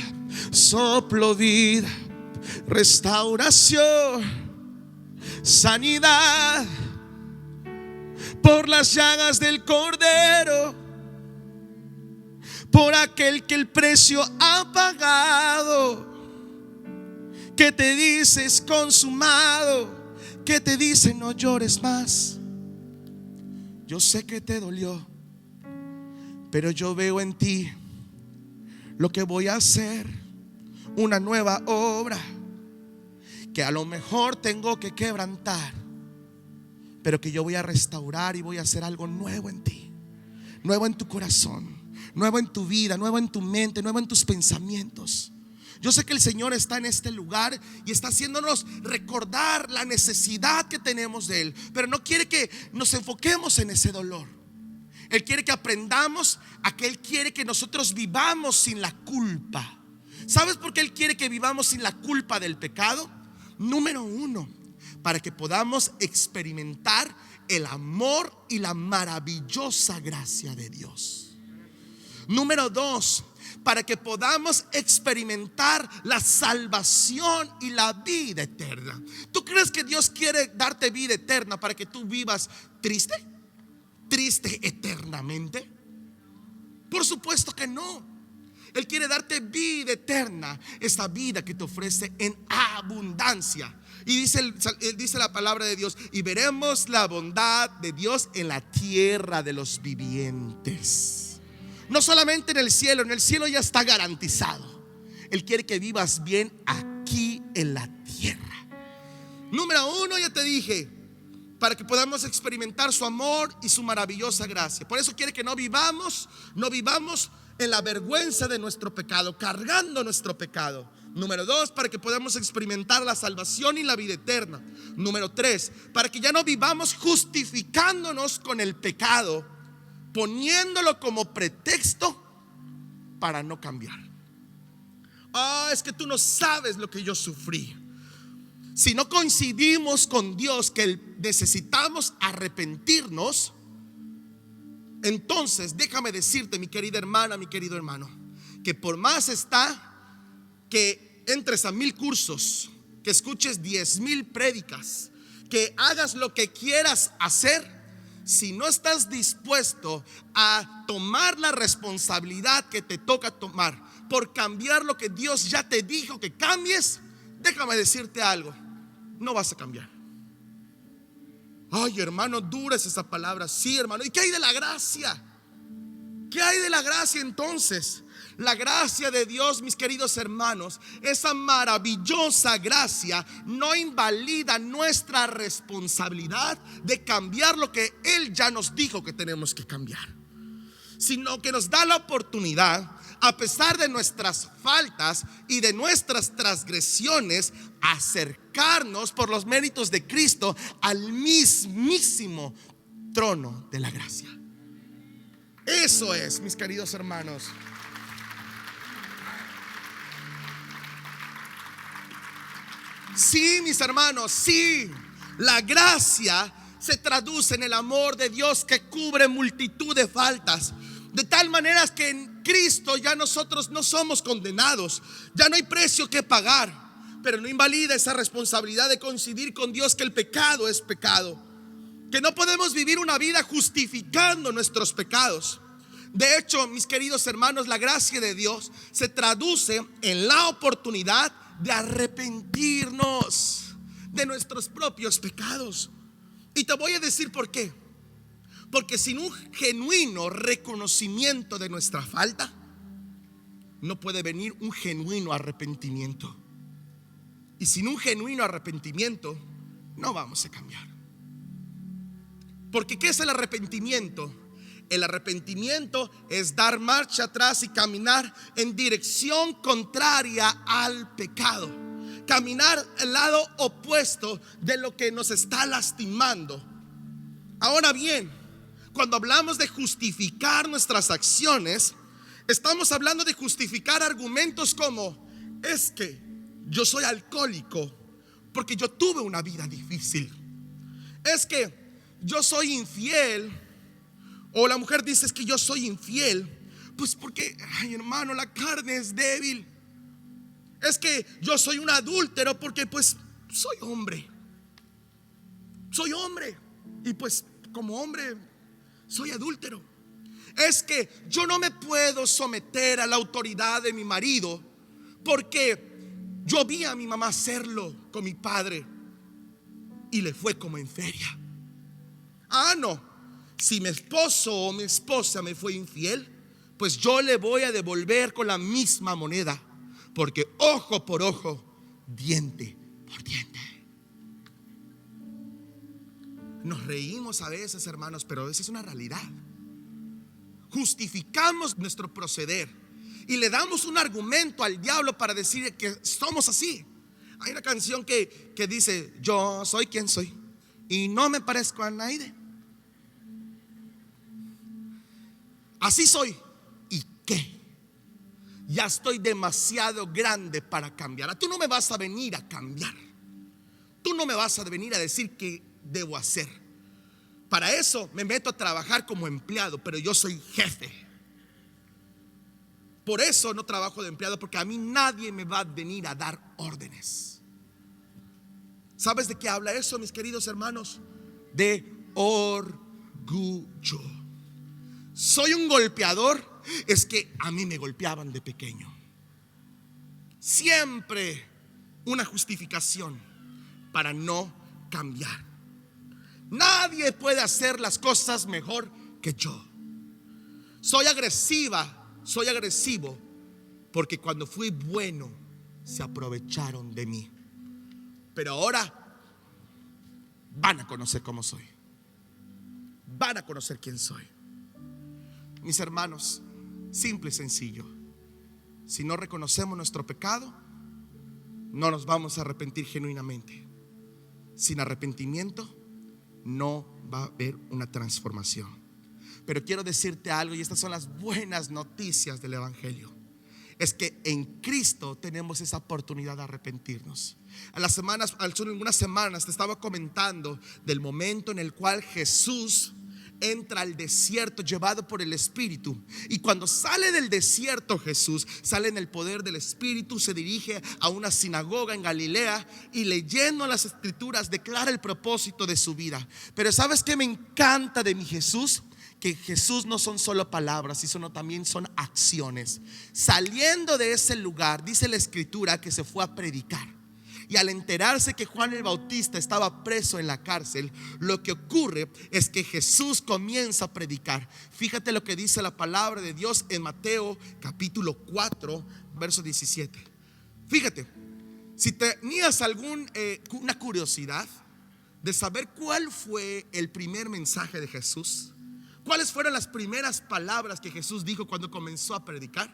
soplo vida. Restauración, sanidad. Por las llagas del Cordero, por aquel que el precio ha pagado, que te dice es consumado, que te dice no llores más. Yo sé que te dolió, pero yo veo en ti lo que voy a hacer, una nueva obra que a lo mejor tengo que quebrantar, pero que yo voy a restaurar y voy a hacer algo nuevo en ti, nuevo en tu corazón, nuevo en tu vida, nuevo en tu mente, nuevo en tus pensamientos. Yo sé que el Señor está en este lugar y está haciéndonos recordar la necesidad que tenemos de Él, pero no quiere que nos enfoquemos en ese dolor. Él quiere que aprendamos a que Él quiere que nosotros vivamos sin la culpa. ¿Sabes por qué Él quiere que vivamos sin la culpa del pecado? Número uno, para que podamos experimentar el amor y la maravillosa gracia de Dios. Número dos, para que podamos experimentar la salvación y la vida eterna. ¿Tú crees que Dios quiere darte vida eterna para que tú vivas triste? ¿Triste eternamente? Por supuesto que no. Él quiere darte vida eterna, esta vida que te ofrece en abundancia. Y dice la palabra de Dios: y veremos la bondad de Dios en la tierra de los vivientes. No solamente en el cielo ya está garantizado. Él quiere que vivas bien aquí en la tierra. Número uno, ya te dije, para que podamos experimentar su amor y su maravillosa gracia. Por eso quiere que no vivamos en la vergüenza de nuestro pecado, cargando nuestro pecado. Número dos, para que podamos experimentar la salvación y la vida eterna. Número tres, para que ya no vivamos justificándonos con el pecado, poniéndolo como pretexto para no cambiar. Es que tú no sabes lo que yo sufrí. Si no coincidimos con Dios que necesitamos arrepentirnos, Entonces déjame decirte, mi querida hermana, mi querido hermano, que por más está que entres a 1000 cursos, que escuches 10,000 prédicas, que hagas lo que quieras hacer, si no estás dispuesto a tomar la responsabilidad que te toca tomar por cambiar lo que Dios ya te dijo que cambies, déjame decirte algo, no vas a cambiar. Ay, hermano, dura es esa palabra. Sí, hermano. ¿Y qué hay de la gracia? ¿Qué hay de la gracia entonces? La gracia de Dios, mis queridos hermanos, esa maravillosa gracia no invalida nuestra responsabilidad de cambiar lo que Él ya nos dijo que tenemos que cambiar, sino que nos da la oportunidad, a pesar de nuestras faltas y de nuestras transgresiones, acercarnos por los méritos de Cristo al mismísimo trono de la gracia. Eso es, mis queridos hermanos. Sí, mis hermanos, sí, la gracia se traduce en el amor de Dios que cubre multitud de faltas, de tal manera que en Cristo ya nosotros no somos condenados, ya no hay precio que pagar, pero no invalida esa responsabilidad de coincidir con Dios que el pecado es pecado, que no podemos vivir una vida justificando nuestros pecados. De hecho, mis queridos hermanos, la gracia de Dios se traduce en la oportunidad de arrepentirnos de nuestros propios pecados. Y te voy a decir por qué. Porque sin un genuino reconocimiento de nuestra falta, no puede venir un genuino arrepentimiento. Y sin un genuino arrepentimiento, no vamos a cambiar. Porque ¿qué es el arrepentimiento? El arrepentimiento es dar marcha atrás y caminar en dirección contraria al pecado. Caminar al lado opuesto de lo que nos está lastimando. Ahora bien, cuando hablamos de justificar nuestras acciones, estamos hablando de justificar argumentos como: es que yo soy alcohólico porque yo tuve una vida difícil. Es que yo soy infiel. O la mujer dice: es que yo soy infiel pues porque, ay, hermano, la carne es débil. Es que yo soy un adúltero porque pues soy hombre. Soy hombre y pues como hombre soy adúltero. Es que yo no me puedo someter a la autoridad de mi marido porque yo vi a mi mamá hacerlo con mi padre y le fue como en feria. Ah, no. Si mi esposo o mi esposa me fue infiel, pues yo le voy a devolver con la misma moneda, porque ojo por ojo, diente por diente. Nos reímos a veces, hermanos, pero esa es una realidad. Justificamos nuestro proceder y le damos un argumento al diablo para decir que somos así. Hay una canción que dice: yo soy quien soy y no me parezco a nadie. Así soy. ¿Y qué? Ya estoy demasiado grande para cambiar. Tú no me vas a venir a cambiar. Tú no me vas a venir a decir qué debo hacer. Para eso me meto a trabajar como empleado, pero yo soy jefe. Por eso no trabajo de empleado, porque a mí nadie me va a venir a dar órdenes. ¿Sabes de qué habla eso, mis queridos hermanos? De orgullo. Soy un golpeador. Es que a mí me golpeaban de pequeño. Siempre una justificación para no cambiar. Nadie puede hacer las cosas mejor que yo. Soy agresiva, soy agresivo porque cuando fui bueno se aprovecharon de mí. Pero ahora van a conocer cómo soy. Van a conocer quién soy. Mis hermanos, simple y sencillo. Si no reconocemos nuestro pecado, no nos vamos a arrepentir genuinamente. Sin arrepentimiento no va a haber una transformación. Pero quiero decirte algo, y estas son las buenas noticias del Evangelio. Es que en Cristo tenemos esa oportunidad de arrepentirnos. Hace algunas semanas te estaba comentando del momento en el cual Jesús entra al desierto llevado por el Espíritu. Y cuando sale del desierto Jesús, sale en el poder del Espíritu, se dirige a una sinagoga en Galilea y leyendo las escrituras declara el propósito de su vida. Pero ¿sabes qué me encanta de mi Jesús? Que Jesús no son solo palabras, sino también son acciones. Saliendo de ese lugar, dice la escritura que se fue a predicar. Y al enterarse que Juan el Bautista estaba preso en la cárcel, lo que ocurre es que Jesús comienza a predicar. Fíjate lo que dice la palabra de Dios en Mateo capítulo 4, verso 17. Fíjate, si tenías una curiosidad de saber cuál fue el primer mensaje de Jesús, cuáles fueron las primeras palabras que Jesús dijo cuando comenzó a predicar,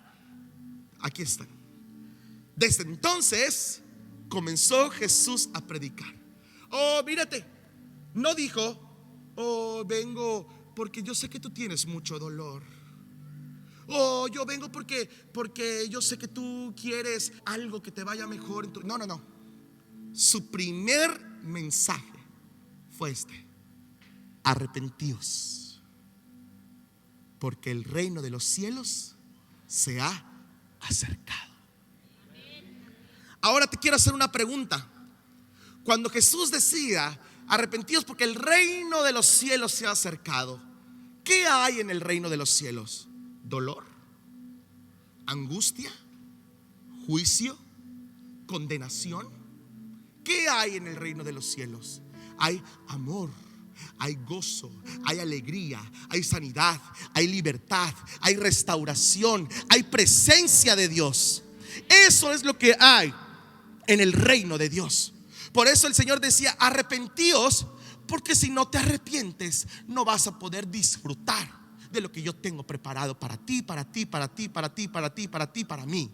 aquí están. Desde entonces comenzó Jesús a predicar. Oh, mírate, no dijo: oh, vengo porque yo sé que tú tienes mucho dolor. Oh, yo vengo porque yo sé que tú quieres algo que te vaya mejor. No. Su primer mensaje fue este: arrepentíos, porque el reino de los cielos se ha acercado. Ahora te quiero hacer una pregunta. Cuando Jesús decía: arrepentíos porque el reino de los cielos se ha acercado, ¿qué hay en el reino de los cielos? ¿Dolor? ¿Angustia? ¿Juicio? ¿Condenación? ¿Qué hay en el reino de los cielos? Hay amor, hay gozo, hay alegría, hay sanidad, hay libertad, hay restauración, hay presencia de Dios. Eso es lo que hay en el reino de Dios. Por eso el Señor decía: arrepentíos, porque si no te arrepientes no vas a poder disfrutar de lo que yo tengo preparado para ti, para ti, para ti, para ti, para ti, para ti, para mí.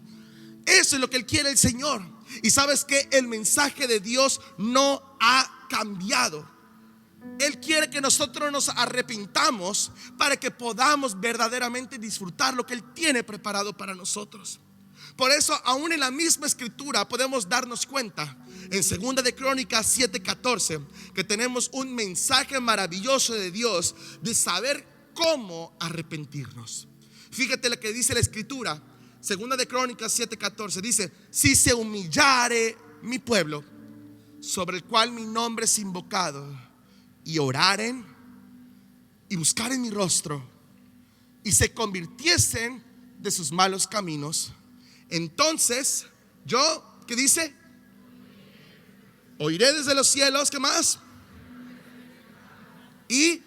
Eso es lo que Él quiere, el Señor. Y sabes que el mensaje de Dios no ha cambiado. Él quiere que nosotros nos arrepintamos para que podamos verdaderamente disfrutar lo que Él tiene preparado para nosotros. Por eso, aún en la misma escritura podemos darnos cuenta en 2 de Crónicas 7:14 que tenemos un mensaje maravilloso de Dios de saber cómo arrepentirnos. Fíjate lo que dice la escritura. 2 de Crónicas 7:14 dice: si se humillare mi pueblo, sobre el cual mi nombre es invocado, y oraren y buscaren mi rostro, y se convirtiesen de sus malos caminos, entonces yo, ¿qué dice? Oiré desde los cielos, ¿qué más? Y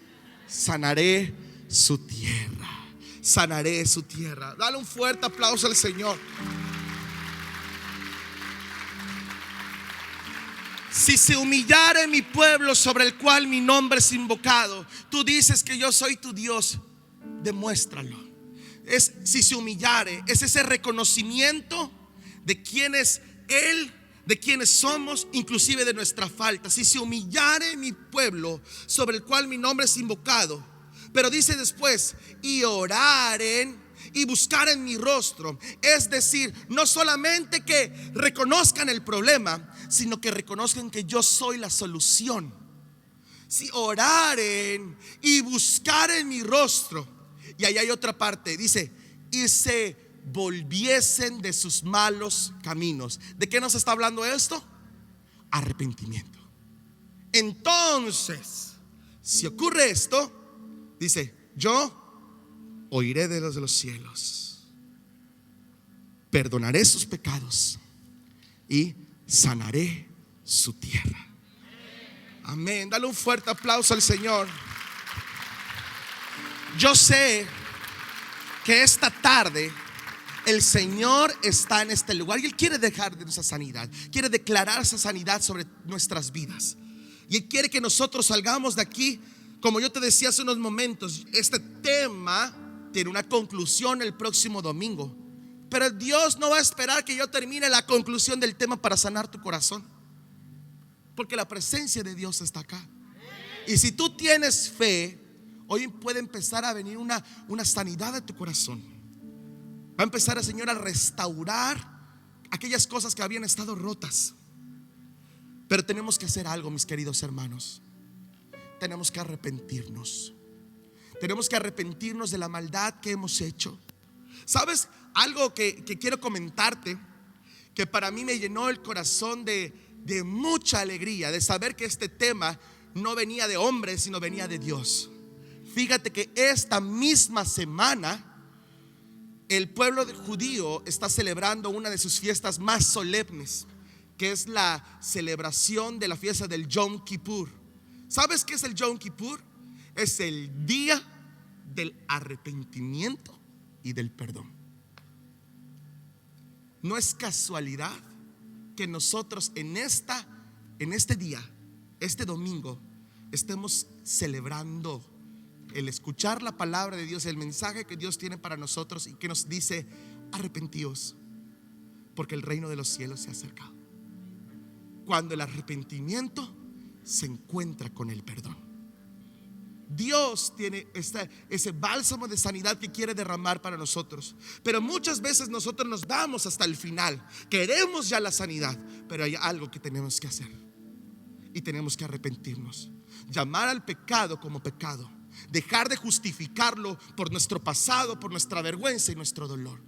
sanaré su tierra. Sanaré su tierra. Dale un fuerte aplauso al Señor. Si se humillare mi pueblo sobre el cual mi nombre es invocado. Tú dices que yo soy tu Dios, demuéstralo. Si se humillare, es ese reconocimiento de quién es Él, de quiénes somos, inclusive de nuestra falta. Si se humillare mi pueblo sobre el cual mi nombre es invocado. Pero dice después: y oraren y buscaren mi rostro. Es decir, no solamente que reconozcan el problema, sino que reconozcan que yo soy la solución. Si oraren y buscaren mi rostro. Y ahí hay otra parte, dice: y se volviesen de sus malos caminos. ¿De qué nos está hablando esto? Arrepentimiento. Entonces, si ocurre esto, dice: yo oiré de los cielos, perdonaré sus pecados y sanaré su tierra. Amén. Dale un fuerte aplauso al Señor. Yo sé que esta tarde el Señor está en este lugar y Él quiere dejar de nuestra sanidad, quiere declarar esa sanidad sobre nuestras vidas. Y Él quiere que nosotros salgamos de aquí. Como yo te decía hace unos momentos, este tema tiene una conclusión el próximo domingo. Pero Dios no va a esperar que yo termine la conclusión del tema para sanar tu corazón, porque la presencia de Dios está acá. Y si tú tienes fe, hoy puede empezar a venir una sanidad de tu corazón. Va a empezar el Señor a restaurar aquellas cosas que habían estado rotas. Pero tenemos que hacer algo, mis queridos hermanos. Tenemos que arrepentirnos. Tenemos que arrepentirnos de la maldad que hemos hecho. ¿Sabes? Algo que quiero comentarte, que para mí me llenó el corazón de mucha alegría, de saber que este tema no venía de hombres, sino venía de Dios. Fíjate que esta misma semana el pueblo judío está celebrando una de sus fiestas más solemnes, que es la celebración de la fiesta del Yom Kippur. ¿Sabes qué es el Yom Kippur? Es el día del arrepentimiento y del perdón. No es casualidad que nosotros en este día, este domingo, estemos celebrando el escuchar la palabra de Dios, el mensaje que Dios tiene para nosotros y que nos dice: arrepentíos, porque el reino de los cielos se ha acercado. Cuando el arrepentimiento se encuentra con el perdón, Dios tiene ese bálsamo de sanidad que quiere derramar para nosotros. Pero muchas veces nosotros nos damos hasta el final, queremos ya la sanidad, pero hay algo que tenemos que hacer y tenemos que arrepentirnos, llamar al pecado como pecado, dejar de justificarlo por nuestro pasado, por nuestra vergüenza y nuestro dolor.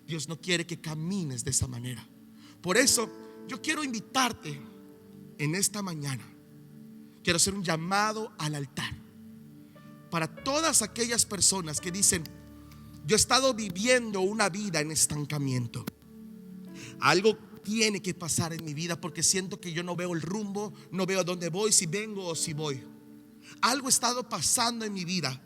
Dios no quiere que camines de esa manera. Por eso yo quiero invitarte en esta mañana. Quiero hacer un llamado al altar para todas aquellas personas que dicen: yo he estado viviendo una vida en estancamiento. Algo tiene que pasar en mi vida porque siento que yo no veo el rumbo, no veo a dónde voy, si vengo o si voy. Algo ha estado pasando en mi vida.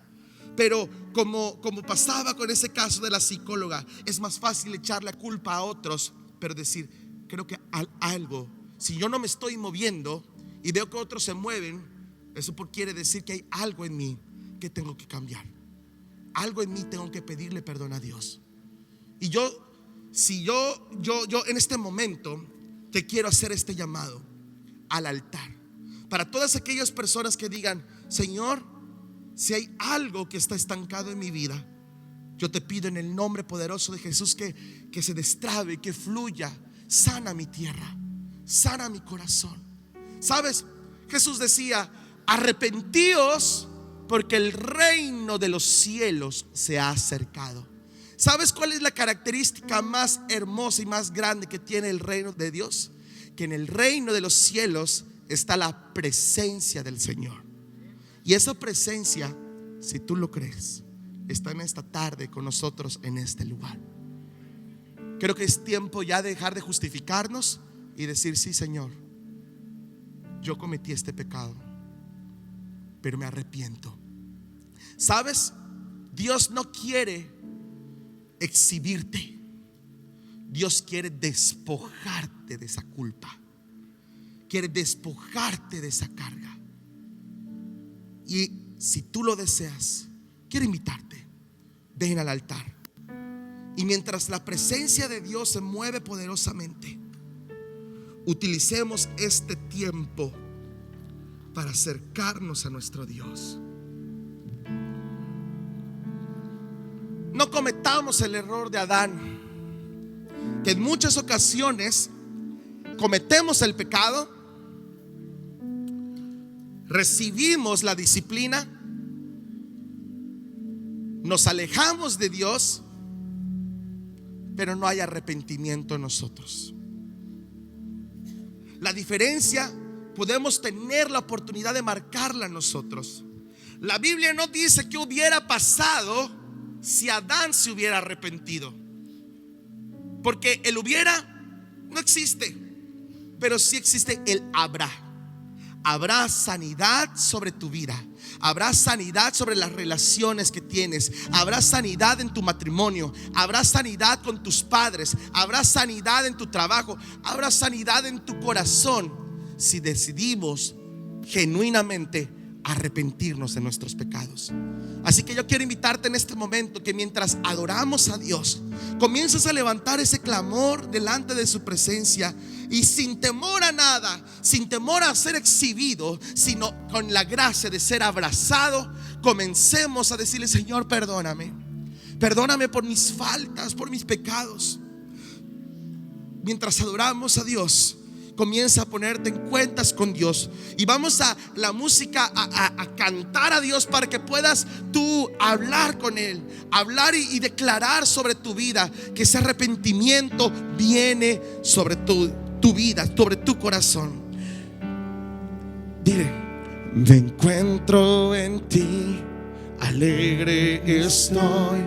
Pero como pasaba con ese caso de la psicóloga, es más fácil echarle la culpa a otros, pero decir: creo que algo, si yo no me estoy moviendo y veo que otros se mueven, eso quiere decir que hay algo en mí que tengo que cambiar. Algo en mí tengo que pedirle perdón a Dios. Y yo en este momento te quiero hacer este llamado al altar para todas aquellas personas que digan: Señor, si hay algo que está estancado en mi vida, yo te pido en el nombre poderoso de Jesús que se destrabe, que fluya. Sana mi tierra, sana mi corazón. ¿Sabes? Jesús decía: arrepentíos porque el reino de los cielos se ha acercado. ¿Sabes cuál es la característica más hermosa y más grande que tiene el reino de Dios? Que en el reino de los cielos está la presencia del Señor. Y esa presencia, si tú lo crees, está en esta tarde con nosotros en este lugar. Creo que es tiempo ya de dejar de justificarnos y decir: sí, Señor, yo cometí este pecado, pero me arrepiento. ¿Sabes? Dios no quiere exhibirte. Dios quiere despojarte de esa culpa, quiere despojarte de esa carga. Y si tú lo deseas, quiero invitarte: ven al altar. Y mientras la presencia de Dios se mueve poderosamente, utilicemos este tiempo para acercarnos a nuestro Dios. No cometamos el error de Adán, que en muchas ocasiones cometemos el pecado, recibimos la disciplina, nos alejamos de Dios, pero no hay arrepentimiento en nosotros. La diferencia podemos tener la oportunidad de marcarla nosotros. La Biblia no dice qué hubiera pasado si Adán se hubiera arrepentido, porque el hubiera no existe, pero sí existe el habrá. Habrá sanidad sobre tu vida, habrá sanidad sobre las relaciones que tienes, habrá sanidad en tu matrimonio, habrá sanidad con tus padres, habrá sanidad en tu trabajo, habrá sanidad en tu corazón si decidimos genuinamente arrepentirnos de nuestros pecados. Así que yo quiero invitarte en este momento que mientras adoramos a Dios, comiences a levantar ese clamor delante de su presencia, y sin temor a nada, sin temor a ser exhibido, sino con la gracia de ser abrazado, comencemos a decirle: Señor, perdóname, perdóname por mis faltas, por mis pecados. Mientras adoramos a Dios, comienza a ponerte en cuentas con Dios. Y vamos a la música a cantar a Dios para que puedas tú hablar con Él, hablar y declarar sobre tu vida que ese arrepentimiento viene sobre tu vida, sobre tu corazón. Dile: me encuentro en ti, alegre estoy,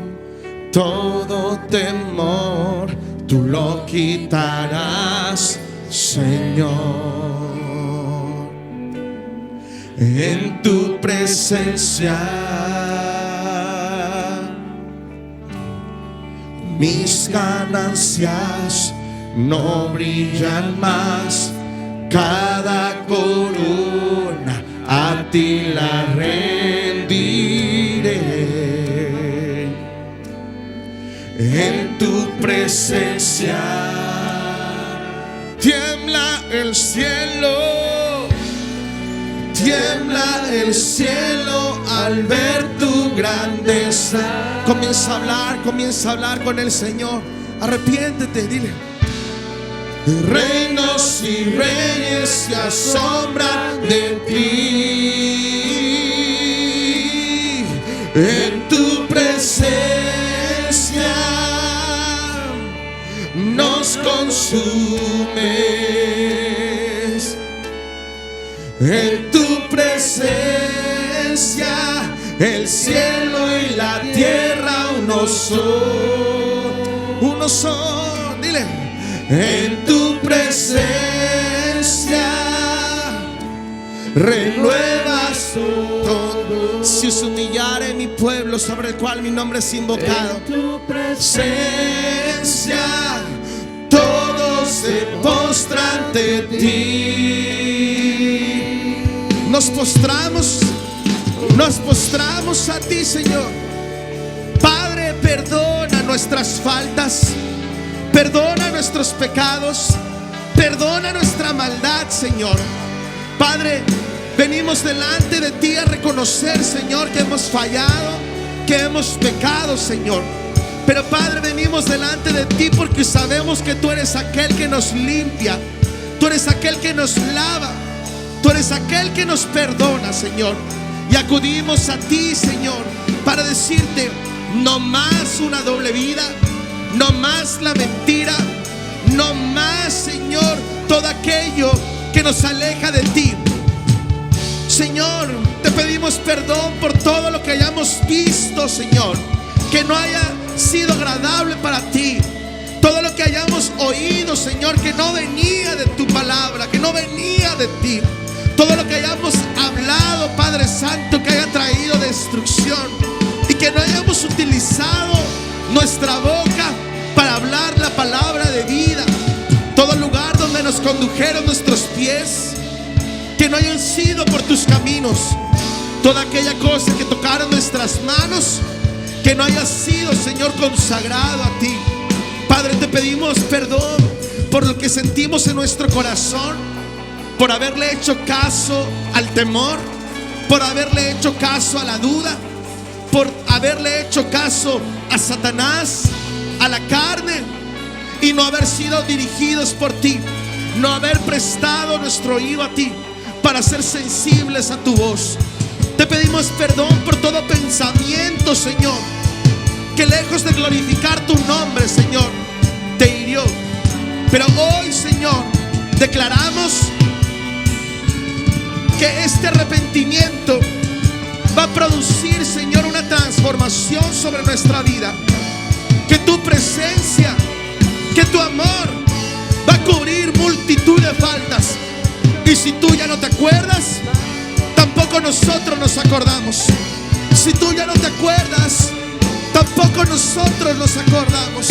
todo temor tú lo quitarás, Señor. En tu presencia mis ganancias no brillan más, cada corona a ti la rendiré. En tu presencia tiembla el cielo, tiembla el cielo al ver tu grandeza. Comienza a hablar con el Señor. Arrepiéntete, dile: reinos y reyes se asombran de ti. En tu presencia nos consumes. En tu presencia el cielo y la tierra uno son, dile: en tu presencia renuevas todo. Si se humillare mi pueblo sobre el cual mi nombre es invocado, en tu presencia todos se postran ante ti. Nos postramos a ti, Señor. Padre, perdona nuestras faltas, perdona nuestros pecados, perdona nuestra maldad, Señor. Padre, venimos delante de ti a reconocer, Señor, que hemos fallado, que hemos pecado, Señor. Pero Padre, venimos delante de ti porque sabemos que tú eres aquel que nos limpia, tú eres aquel que nos lava, tú eres aquel que nos perdona, Señor. Y acudimos a ti, Señor, para decirte: no más una doble vida, no más la mentira, no más, Señor, todo aquello que nos aleja de ti. Señor, te pedimos perdón por todo lo que hayamos visto, Señor, que no haya sido agradable para ti. Todo lo que hayamos oído, Señor, que no venía de tu palabra, que no venía de ti. Todo lo que hayamos hablado, Padre Santo, que haya traído destrucción, y que no hayamos utilizado nuestra boca para hablar la palabra de vida. Todo lugar donde nos condujeron nuestros pies, que no hayan sido por tus caminos. Toda aquella cosa que tocaron nuestras manos, que no haya sido, Señor, consagrado a ti. Padre, te pedimos perdón por lo que sentimos en nuestro corazón, por haberle hecho caso al temor, por haberle hecho caso a la duda, por haberle hecho caso a Satanás, a la carne, y no haber sido dirigidos por ti, no haber prestado nuestro oído a ti para ser sensibles a tu voz. Te pedimos perdón por todo pensamiento, Señor, que lejos de glorificar tu nombre, Señor, te hirió. Pero hoy, Señor, declaramos que este arrepentimiento va a producir, Señor, una transformación sobre nuestra vida. Que tu presencia, que tu amor va a cubrir multitud de faltas. Y si tú ya no te acuerdas, tampoco nosotros nos acordamos. Si tú ya no te acuerdas, tampoco nosotros nos acordamos.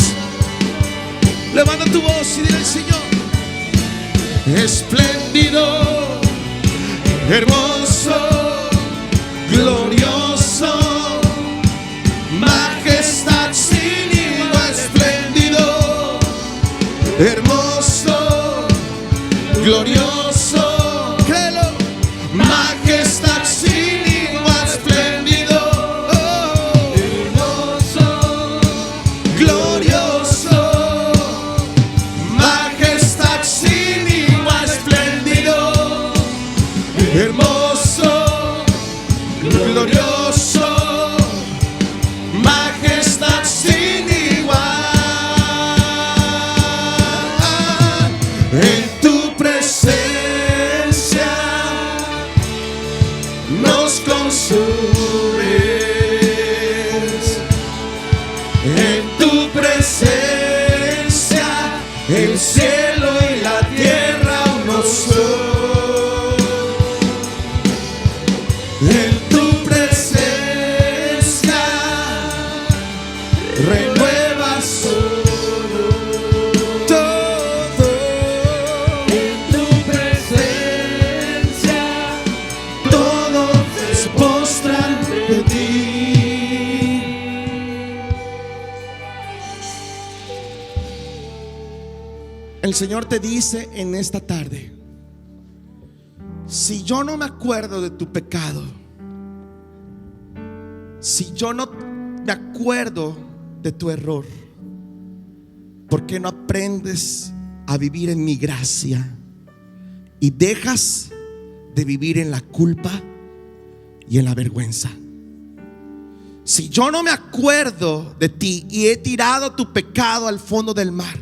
Levanta tu voz y dile al Señor: espléndido, hermoso, glorioso, majestad sin igual, espléndido, hermoso, glorioso, créelo, majestad sin igual, espléndido, hermoso, glorioso, majestad sin igual, renuevas todo. En tu presencia Todos se postran de ti. El Señor te dice en esta tarde: si yo no me acuerdo de tu pecado, si yo no me acuerdo de tu error, ¿por qué no aprendes a vivir en mi gracia y dejas de vivir en la culpa y en la vergüenza? Si yo no me acuerdo de ti y he tirado tu pecado al fondo del mar,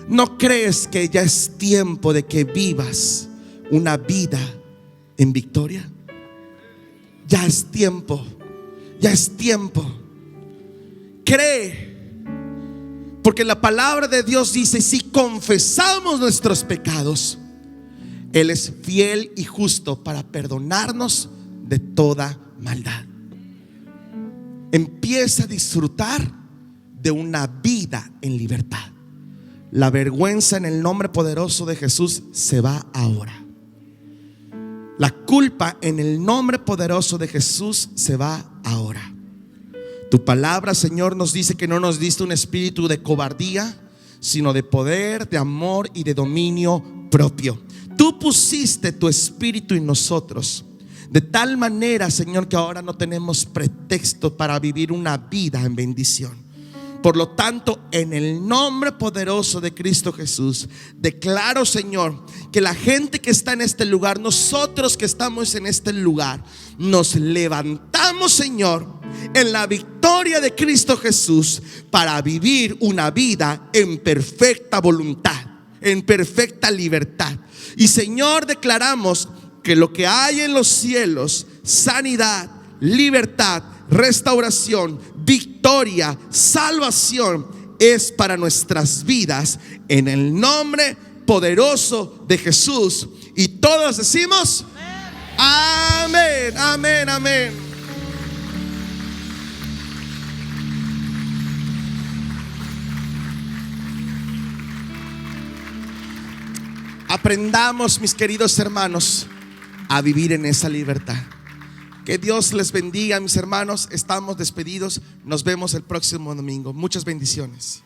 ¿no crees que ya es tiempo de que vivas una vida en victoria? Ya es tiempo, ya es tiempo. Cree, porque la palabra de Dios dice: si confesamos nuestros pecados, Él es fiel y justo para perdonarnos de toda maldad. Empieza a disfrutar de una vida en libertad. La vergüenza, en el nombre poderoso de Jesús, se va ahora. La culpa, en el nombre poderoso de Jesús, se va ahora. Tu palabra, Señor, nos dice que no nos diste un espíritu de cobardía, sino de poder, de amor y de dominio propio. Tú pusiste tu espíritu en nosotros, de tal manera, Señor, que ahora no tenemos pretexto para vivir una vida en bendición. Por lo tanto, en el nombre poderoso de Cristo Jesús, declaro, Señor, que la gente que está en este lugar, nosotros que estamos en este lugar, nos levantamos, Señor, en la victoria de Cristo Jesús, para vivir una vida en perfecta voluntad, en perfecta libertad. Y, Señor, declaramos que lo que hay en los cielos, sanidad, libertad, restauración, victoria, salvación, es para nuestras vidas, en el nombre poderoso de Jesús. Y todos decimos amén, amén, amén. Aprendamos, mis queridos hermanos, a vivir en esa libertad. Que Dios les bendiga, mis hermanos. Estamos despedidos. Nos vemos el próximo domingo. Muchas bendiciones.